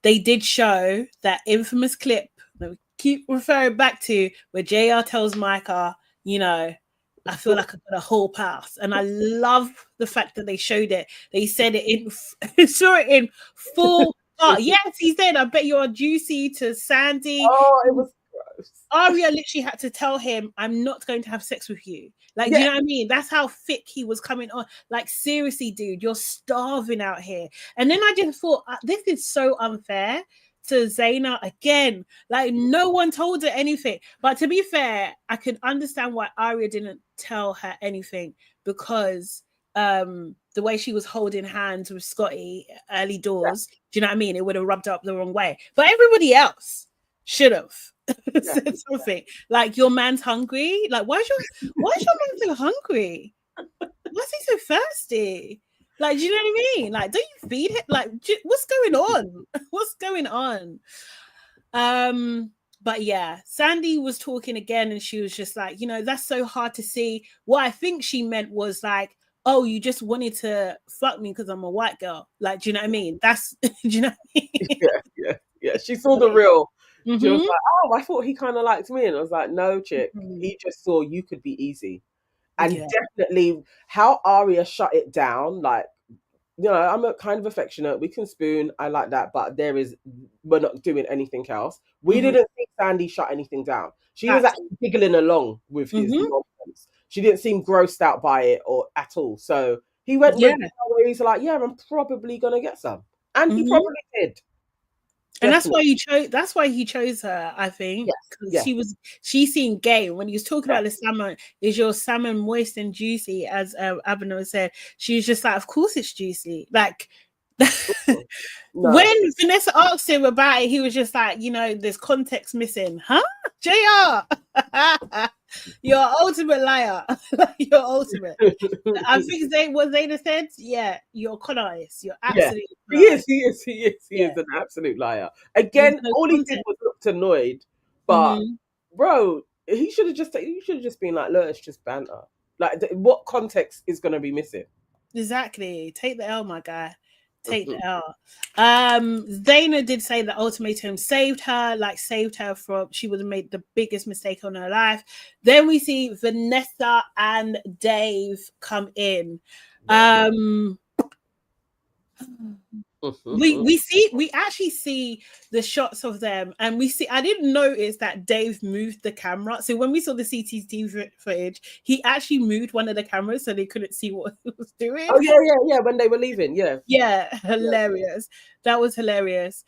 They did show that infamous clip that we keep referring back to, where JR tells Micah, you know, I feel like I've got a whole pass, and I love the fact that they showed it. They said it saw it in full. Yes, he said, I bet you're juicy to Sandy. Oh, it was gross. Aria literally had to tell him, I'm not going to have sex with you. Like, do you know what I mean? That's how thick he was coming on. Like, seriously, dude, you're starving out here. And then I just thought, this is so unfair to Zaina again. Like, no one told her anything. But to be fair, I could understand why Aria didn't tell her anything, because the way she was holding hands with Scotty early doors, do you know what I mean? It would have rubbed up the wrong way. But everybody else should have said something. Like, your man's hungry. Like, why is your man so hungry? Why is he so thirsty? Like, do you know what I mean? Like, don't you feed him? Like, what's going on? What's going on? But yeah, Sandy was talking again, and she was just like, you know, that's so hard to see. What I think she meant was like, oh, you just wanted to fuck me because I'm a white girl. Like, do you know what I mean? That's, do you know what I mean? Yeah. She saw the real. She was like, oh, I thought he kind of liked me. And I was like, no, chick. He just saw you could be easy. And definitely how Aria shut it down. Like, you know, I'm a kind of affectionate. We can spoon. I like that. But we're not doing anything else. We didn't see Sandy shut anything down. She was actually giggling along with his nonsense. She didn't seem grossed out by it or at all. So he went with where he's like, yeah, I'm probably going to get some. And he probably did. And that's why he chose her, I think. Because she seemed game when he was talking about the salmon. Is your salmon moist and juicy? As Abeno said, she was just like, of course it's juicy. Like, when Vanessa asked him about it, he was just like, you know, there's context missing. Huh? JR, you're an ultimate liar. You're ultimate. I think what Zaina said, you're con artist. You're absolutely He is an absolute liar. Again, all he did was looked annoyed. But bro, you should have just been like, look, it's just banter. Like, what context is gonna be missing? Exactly. Take the L, my guy. Take the L. Zaina did say that Ultimatum saved her from, she would have made the biggest mistake on her life. Then we see Vanessa and Dave come in. We actually see the shots of them, and I didn't notice that Dave moved the camera. So when we saw the CCTV footage, he actually moved one of the cameras so they couldn't see what he was doing. Oh yeah, when they were leaving, hilarious. That was hilarious.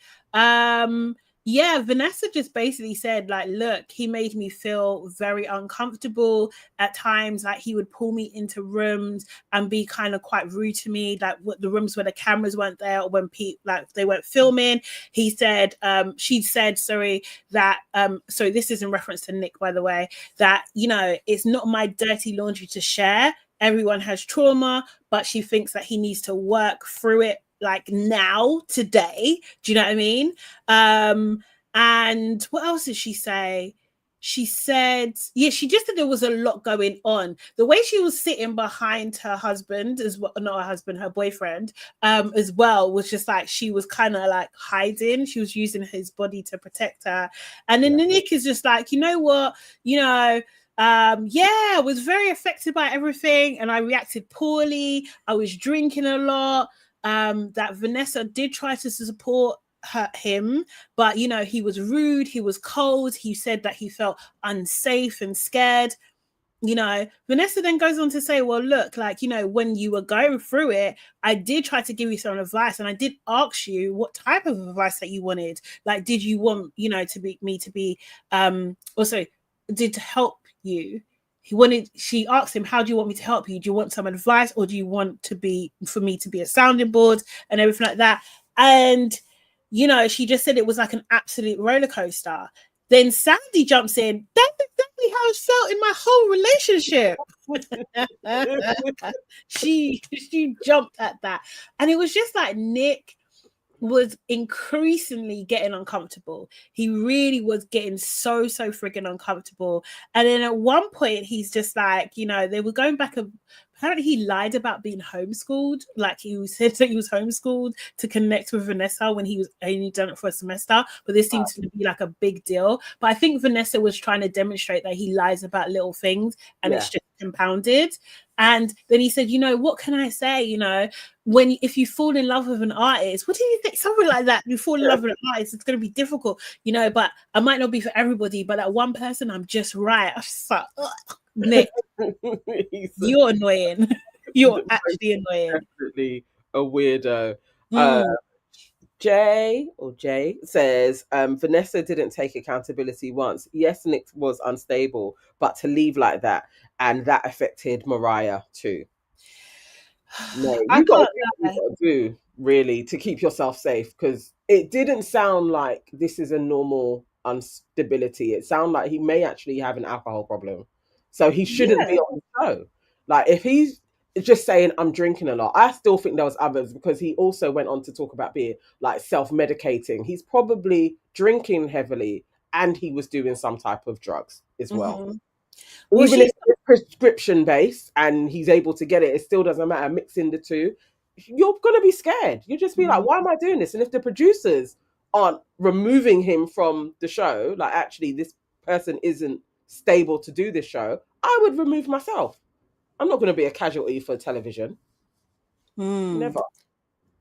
Vanessa just basically said, like, look, he made me feel very uncomfortable at times. Like, he would pull me into rooms and be kind of quite rude to me, like the rooms where the cameras weren't there or when they weren't filming. She said that so this is in reference to Nick, by the way, that, you know, it's not my dirty laundry to share. Everyone has trauma, but she thinks that he needs to work through it, like, now, today. Do you know what I mean? And what else did she say? she said, she just said there was a lot going on. The way she was sitting behind her husband, as well, not her husband, her boyfriend, as well, was just like she was kind of like hiding. She was using his body to protect her. And then Nick is just like, you know what, I was very affected by everything, and I reacted poorly. I was drinking a lot. That Vanessa did try to support him, but he was rude, he was cold, he said that he felt unsafe and scared. Vanessa then goes on to say, well, look, like, when you were going through it, I did try to give you some advice, and I did ask you what type of advice that you wanted. Like, did you want also did to help you? She asked him, how do you want me to help you? Do you want some advice, or do you want for me to be a sounding board and everything like that? And she just said it was like an absolute roller coaster. Then Sandy jumps in. That's exactly how it felt in my whole relationship. she jumped at that. And it was just like Nick was increasingly getting uncomfortable. He really was getting so friggin' uncomfortable. And then at one point, he's just like, they were going back. Apparently he lied about being homeschooled. Like, he said that he was homeschooled to connect with Vanessa when he was only done it for a semester. But this seems to be like a big deal. But I think Vanessa was trying to demonstrate that he lies about little things, and it's just compounded. And then he said, what can I say? If you fall in love with an artist, what do you think? Something like that. You fall in love with an artist, it's going to be difficult, but I might not be for everybody, but that one person, I'm just right. I was just like, Nick, you're annoying. You're actually annoying. Definitely a weirdo. Jay says, Vanessa didn't take accountability once. Yes, Nick was unstable, but to leave like that, and that affected Mariah too. No, you got to do really to keep yourself safe, because it didn't sound like this is a normal instability. It sounded like he may actually have an alcohol problem, so he shouldn't be on the show. Like, if he's just saying I'm drinking a lot, I still think there was others, because he also went on to talk about being like self-medicating. He's probably drinking heavily, and he was doing some type of drugs as well. Even if it's prescription based and he's able to get it, it still doesn't matter. Mixing the two, you're going to be scared. You just be like, why am I doing this? And if the producers aren't removing him from the show, like, actually this person isn't stable to do this show, I would remove myself. I'm not going to be a casualty for television. Never.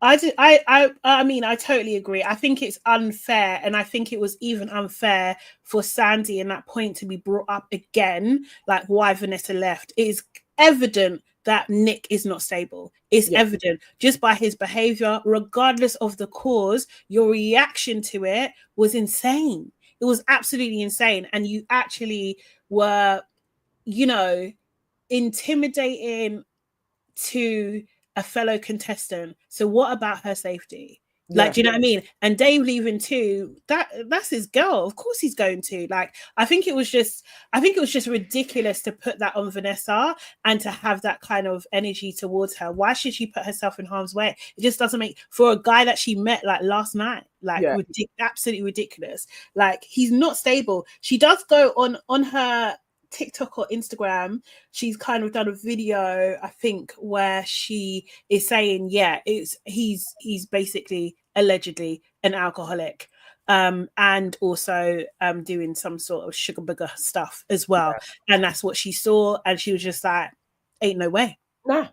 I mean, I totally agree. I think it's unfair, and I think it was even unfair for Sandy in that point to be brought up again, like why Vanessa left. It is evident that Nick is not stable. It's evident just by his behavior, regardless of the cause. Your reaction to it was insane. It was absolutely insane, and you actually were, intimidating to a fellow contestant. So what about her safety? Like, do you know what I mean? And Dave leaving too, that's his girl. Of course he's going to. Like, I think it was just ridiculous to put that on Vanessa and to have that kind of energy towards her. Why should she put herself in harm's way? It just doesn't make, for a guy that she met like last night, like absolutely ridiculous. Like, he's not stable. She does go on her TikTok or Instagram, she's kind of done a video, I think, where she is saying, he's basically allegedly an alcoholic, and also doing some sort of sugar booger stuff as well. And that's what she saw, and she was just like, ain't no way. Nah.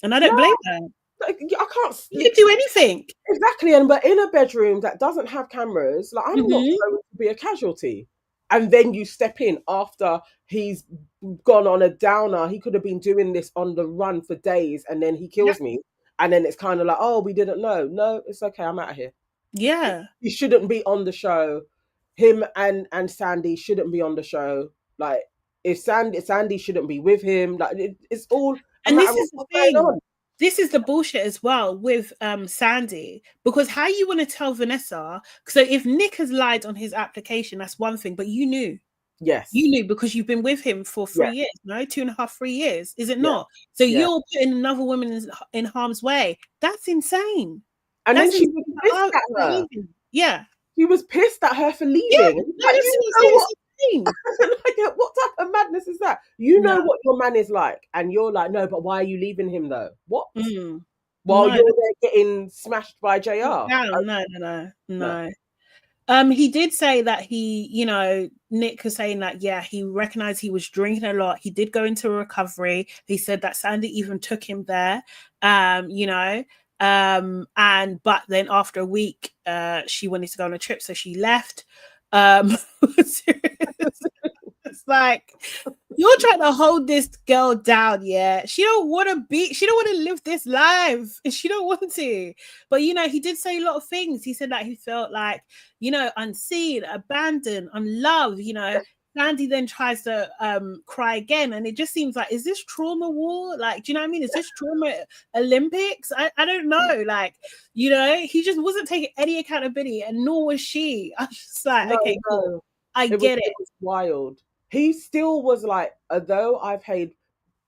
And I don't blame her. I can't. You can do anything. Exactly. But in a bedroom that doesn't have cameras, like, I'm not going to be a casualty. And then you step in after he's gone on a downer. He could have been doing this on the run for days, and then he kills me. And then it's kind of like, oh, we didn't know. No, it's okay. I'm out of here. Yeah. He shouldn't be on the show. Him and Sandy shouldn't be on the show. Like, if Sandy shouldn't be with him. Like, it's all. And this is the thing. This is the bullshit as well with Sandy, because how you want to tell Vanessa? So if Nick has lied on his application, that's one thing, but you knew. Yes. You knew because you've been with him for 3 years, no? 2.5, 3 years, is it not? So you're putting another woman in harm's way. That's insane. And then she was pissed at her. Yeah. She was pissed at her for leaving. Yeah. mean? Like, what type of madness is that? You know what your man is like, and you're like, no, but why are you leaving him though? What? While you're there getting smashed by JR? No. He did say that Nick was saying that, yeah, he recognized he was drinking a lot. He did go into recovery. He said that Sandy even took him there, but then after a week, she wanted to go on a trip, so she left. It's like, you're trying to hold this girl down, yeah. She don't want to live this life. She don't want to. But he did say a lot of things. He said that he felt like, unseen, abandoned, unloved, Sandy then tries to cry again, and it just seems like, is this trauma war? Like, do you know what I mean? Is this trauma Olympics? I don't know. Like, he just wasn't taking any accountability, and nor was she. I was just like, okay, cool. I get it. It was wild. He still was like, although I've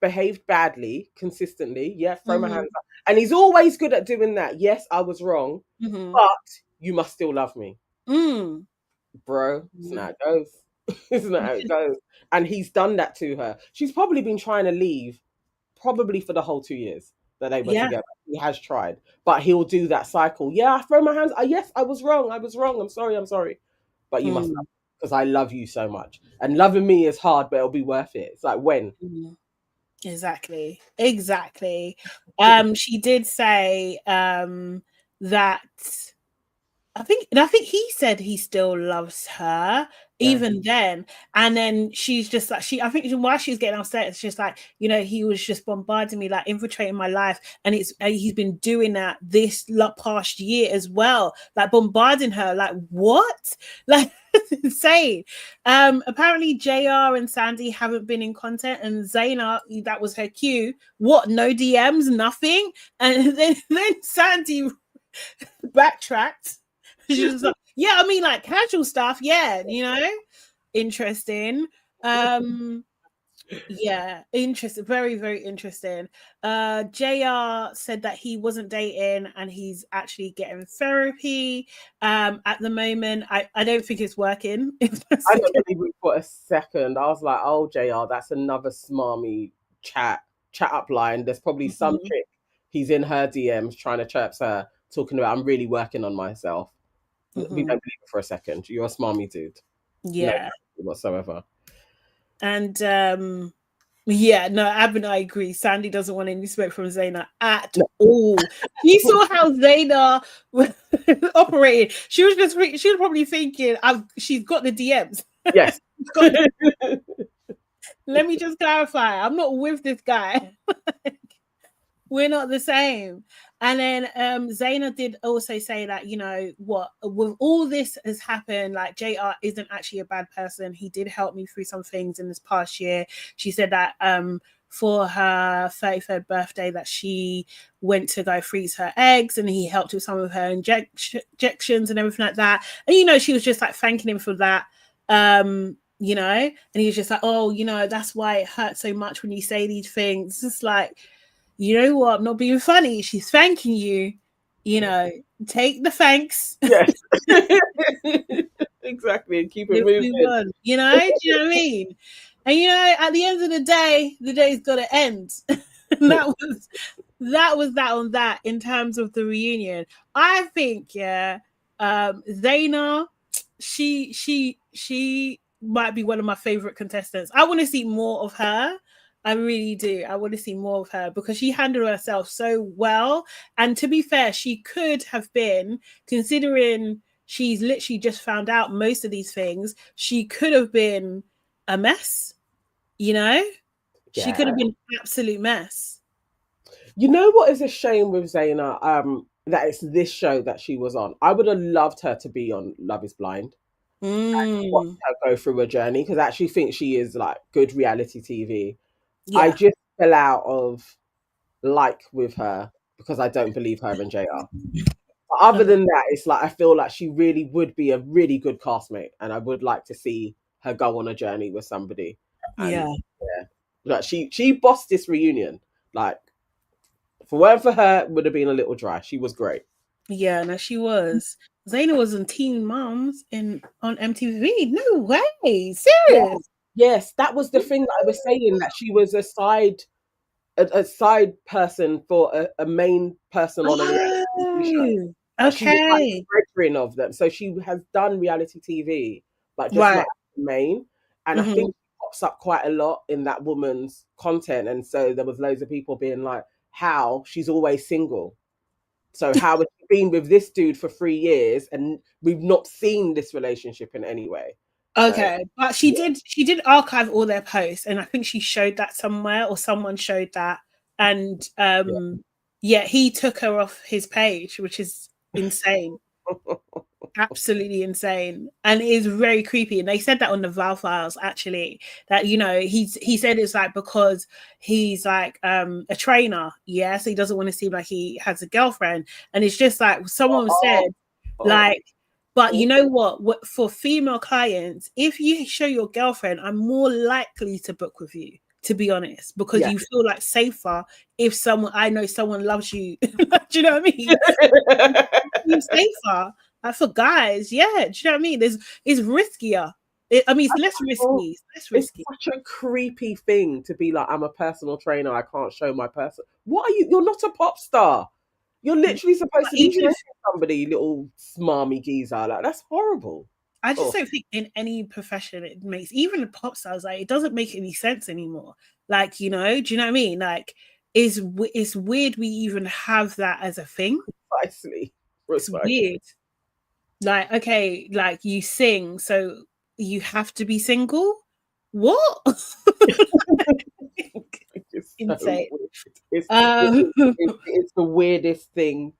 behaved badly consistently, throw my hands up. And he's always good at doing that. Yes, I was wrong, but you must still love me. Bro, it's not how it goes. Isn't that how it goes? And he's done that to her. She's probably been trying to leave probably for the whole 2 years that they were together. He has tried, but he'll do that cycle. Yeah, I throw my hands. Yes, I was wrong. I'm sorry. But you must love me, because I love you so much. And loving me is hard, but it'll be worth it. It's like, when? Exactly. She did say that I think he said he still loves her even then. And then she's just like, I think while she's getting upset, it's just like, he was just bombarding me, like infiltrating my life. And he's been doing that this past year as well, like bombarding her. Like, what? Like, that's insane. Apparently JR and Sandy haven't been in contact, and Zaina, that was her cue. What? No DMs, nothing? And then Sandy backtracked. She was like, yeah, I mean, like casual stuff, interesting. Interesting, very, very interesting. JR said that he wasn't dating and he's actually getting therapy at the moment. I don't think it's working. I don't believe it for a second. I was like, oh, JR, that's another smarmy chat up line. There's probably some chick, he's in her DMs trying to chirp her, talking about, I'm really working on myself. We don't believe it for a second. You're a smarmy dude. Yeah. No, whatsoever. And Ab and I agree. Sandy doesn't want any smoke from Zaina at all. You saw how Zaina operated. She was probably thinking, she's got the DMs. Yes. Let me just clarify. I'm not with this guy. We're not the same. And then Zaina did also say that, with all this has happened, like JR isn't actually a bad person. He did help me through some things in this past year. She said that for her 33rd birthday that she went to go freeze her eggs, and he helped with some of her injections and everything like that. And, she was just like thanking him for that. And he was just like, oh, that's why it hurts so much when you say these things. It's just like, you know what? I'm not being funny. She's thanking you. Take the thanks. Yes. Exactly. And keep it moving. Do you know what I mean? And at the end of the day's got to end. And that was that on that in terms of the reunion. I think, Zaina, she might be one of my favorite contestants. I want to see more of her. I really do. I want to see more of her because she handled herself so well. And to be fair, she could have been, considering she's literally just found out most of these things, she could have been a mess, She could have been an absolute mess. You know what is a shame with Zaina? That it's this show that she was on. I would have loved her to be on Love is Blind. And watch her go through a journey, because I actually think she is like good reality TV. Yeah. I just fell out of with her because I don't believe her and JR. But other than that, it's like I feel like she really would be a really good castmate, and I would like to see her go on a journey with somebody. And, like she bossed this reunion. Like, for her, would have been a little dry. She was great. Yeah, no, she was. Zaina was in Teen Moms on MTV. No way, serious? Yes, that was the thing that I was saying, that she was a side person for a main person on a reality TV show. She was like Okay. the brethren of them. So she has done reality TV, but just Right. not the main. And I think she pops up quite a lot in that woman's content. And so there was loads of people being like, how she's always single. So how has she been with this dude for 3 years and we've not seen this relationship in any way? Okay, but she did archive all their posts, and I think she showed that somewhere, or someone showed that, and he took her off his page, which is insane. Absolutely insane, and it is very creepy. And they said that on the Val Files, actually, that he said it's like because he's like a trainer, so he doesn't want to seem like he has a girlfriend, and it's just like someone said, like. But you know what? For female clients, if you show your girlfriend, I'm more likely to book with you, to be honest, because you feel like safer if I know someone loves you. Do you know what I mean? You safer. Like for guys, do you know what I mean? It's riskier. It's less risky. It's such a creepy thing to be like, I'm a personal trainer, I can't show my person. What are you? You're not a pop star. You're literally supposed to be training somebody, little smarmy geezer. Like, that's horrible. I just don't think in any profession it makes, even the pop stars, like it doesn't make any sense anymore. Like, do you know what I mean? Like, it's weird we even have that as a thing. Precisely. It's weird. Like, okay, like you sing, so you have to be single? What? Insane. It's the weirdest thing,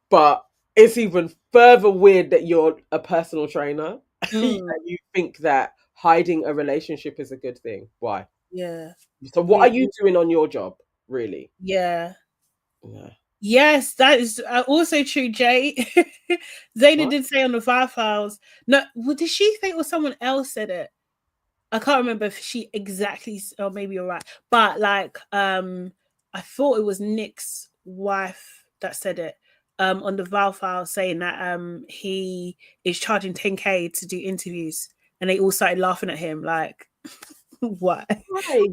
but it's even further weird that you're a personal trainer and you think that hiding a relationship is a good thing. Why? Yeah. So what are you doing on your job, really? Yeah. Yes, that is also true, Jay. Zayda did say on the Fire Files. No, did she think or someone else said it? I can't remember if she exactly, or maybe you're right. But like, I thought it was Nick's wife that said it on the Val File, saying that he is charging 10K to do interviews, and they all started laughing at him like, why? Why?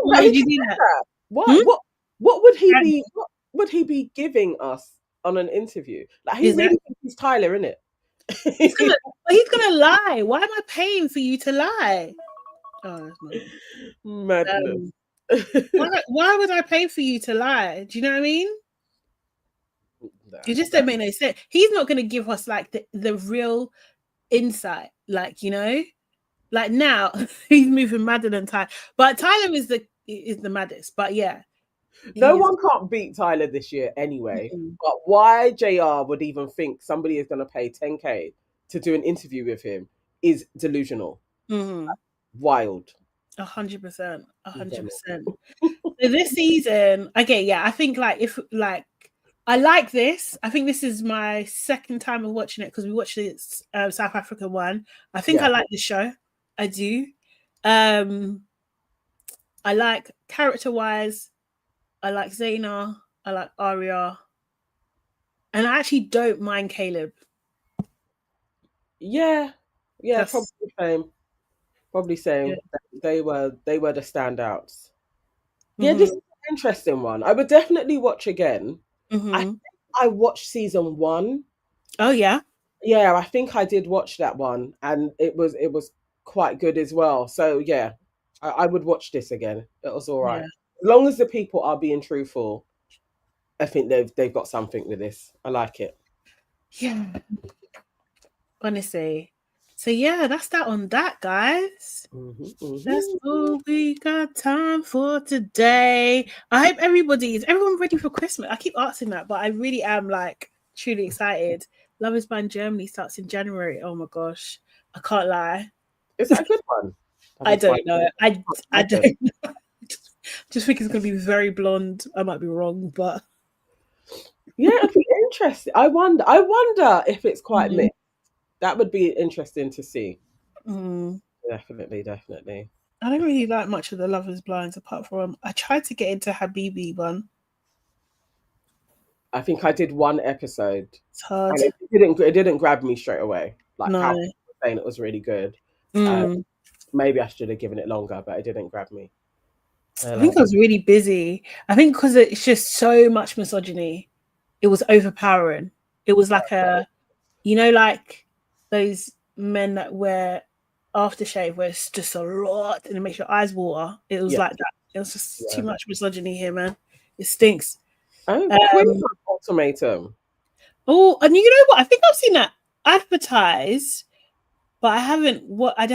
Why did you do that? What would he be? What would he be giving us on an interview? Like, he really thinks he's Tyler, isn't it? He's gonna lie. Why am I paying for you to lie? Oh, that's madness. Why would I pay for you to lie? Do you know what I mean? It just don't make no sense. He's not gonna give us like the real insight, like, like now he's moving madder than Tyler. But Tyler is the maddest. But yeah. No one can't beat Tyler this year anyway. But why JR would even think somebody is going to pay 10K to do an interview with him is delusional. Wild. 100%. 100%. So this season, okay, I think I like this. I think this is my second time of watching it because we watched the South African one. I think I like the show. I do. I like character-wise. I like Zaina. I like Aria. And I actually don't mind Caleb. Yeah, probably same. Yeah. They were the standouts. Yeah, this is an interesting one. I would definitely watch again. I think I watched season 1. Oh yeah. Yeah, I think I did watch that one, and it was quite good as well. So yeah, I would watch this again. It was all right. Yeah. As long as the people are being truthful, I think they've got something with this. I like it. Yeah. Honestly. So yeah, that's that on that, guys. That's all we got time for today. I hope everyone ready for Christmas. I keep asking that, but I really am like truly excited. Love is Blind Germany starts in January. Oh my gosh. I can't lie. Is that a good one? I don't know. I don't know. Just think it's gonna be very blonde. I might be wrong, but yeah, it'd be interesting. I wonder if it's quite mixed. That would be interesting to see. Definitely. I don't really like much of the Love is Blind apart from I tried to get into Habibi one. I think I did one episode. It's hard. And it didn't grab me straight away. Like how No. people were saying it was really good. Maybe I should have given it longer, but it didn't grab me. I think I was really busy. I think because it's just so much misogyny, it was overpowering. It was like like those men that wear aftershave where it's just a lot and it makes your eyes water. It was like that. It was just too much misogyny here, man. It stinks. Ultimatum. Oh, and you know what? I think I've seen that advertised, but I haven't. I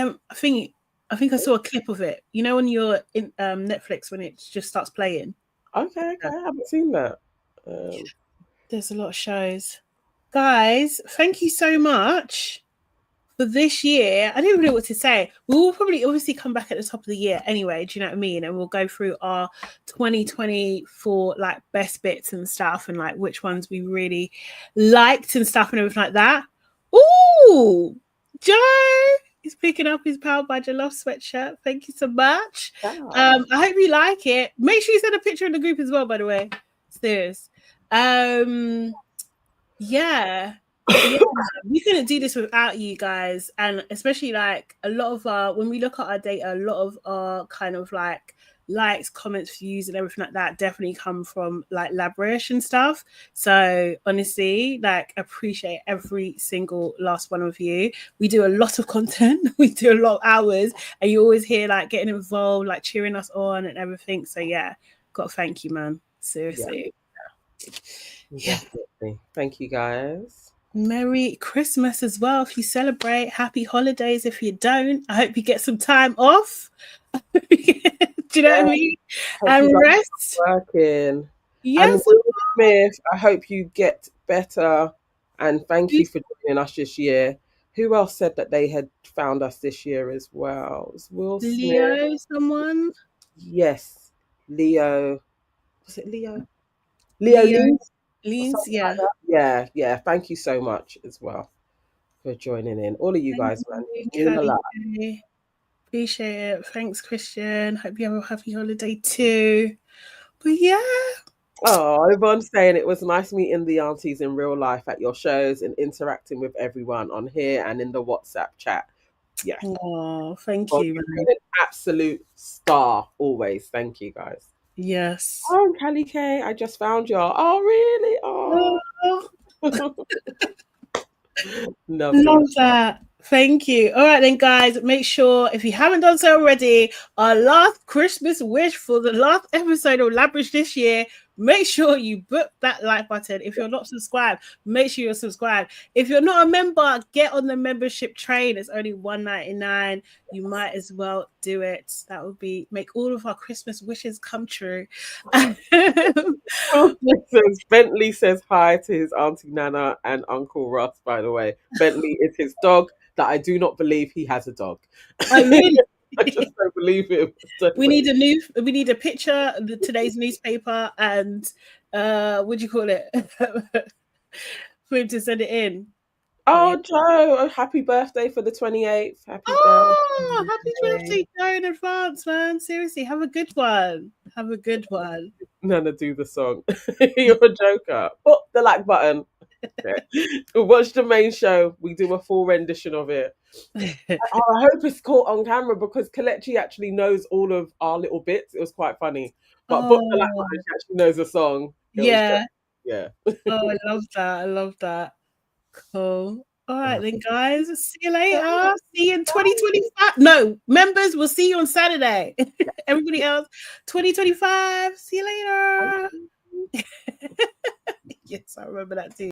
think I saw a clip of it. You know, when you're in Netflix when it just starts playing. Okay, I haven't seen that. There's a lot of shows. Guys, thank you so much for this year. I don't even know what to say. We will probably obviously come back at the top of the year anyway, do you know what I mean? And we'll go through our 2024 like best bits and stuff and like which ones we really liked and stuff and everything like that. Ooh, Joe is picking up his Powered by Jollof sweatshirt. Thank you so much. I hope you like it. Make sure you send a picture in the group as well, by the way. Serious. Yeah, we couldn't do this without you guys, and especially like a lot of our when we look at our data, a lot of our kind of like likes, comments, views, and everything like that definitely come from like LABRISH and stuff. So honestly, like appreciate every single last one of you. We do a lot of content, we do a lot of hours, and you always hear like getting involved, like cheering us on and everything. So yeah, gotta thank you, man. Seriously. Yeah. Definitely. Thank you guys. Merry Christmas as well if you celebrate. Happy holidays if you don't. I hope you get some time off. Do you know what I mean? And rest. Working. Yes. And Will Smith, I hope you get better. And thank you for joining us this year. Who else said that they had found us this year as well? It was Will Smith. Leo, someone? Yes. Leo. Was it Leo? Leans, yeah. Like yeah. Thank you so much as well for joining in. All of you guys, man. Appreciate it. Thanks, Christian. Hope you have a happy holiday too. But yeah. Oh, everyone's saying it was nice meeting the aunties in real life at your shows and interacting with everyone on here and in the WhatsApp chat. Yeah. Oh, thank you. You're an absolute star always. Thank you, guys. Yes. Oh, Callie K, I just found y'all. Oh, really? Oh. Love that. Thank you. All right, then, guys, make sure if you haven't done so already, our last Christmas wish for the last episode of LABRISH this year, make sure you book that like button. If you're not subscribed, make sure you're subscribed. If you're not a member, get on the membership train. It's only $1.99. You might as well do it. That would make all of our Christmas wishes come true. Bentley says hi to his Auntie Nana and Uncle Ross, by the way. Bentley is his dog that I do not believe he has a dog. I really I just don't believe him. We need a picture of today's newspaper and what do you call it? For him to send it in. Oh, Joe, happy birthday for the 28th. Happy birthday, Joe, in advance, man. Seriously, have a good one. Have a good one. Nana, do the song. You're a joker. Put the like button. Watch the main show. We do a full rendition of it. I hope it's caught on camera because Kelechi actually knows all of our little bits. It was quite funny. But book the like button, she actually knows the song. Yeah. Yeah. Oh, I love that. Cool. All right then, guys. See you later. See you in 2025. No, members, we'll see you on Saturday. Everybody else, 2025. See you later. Yes, I remember that too.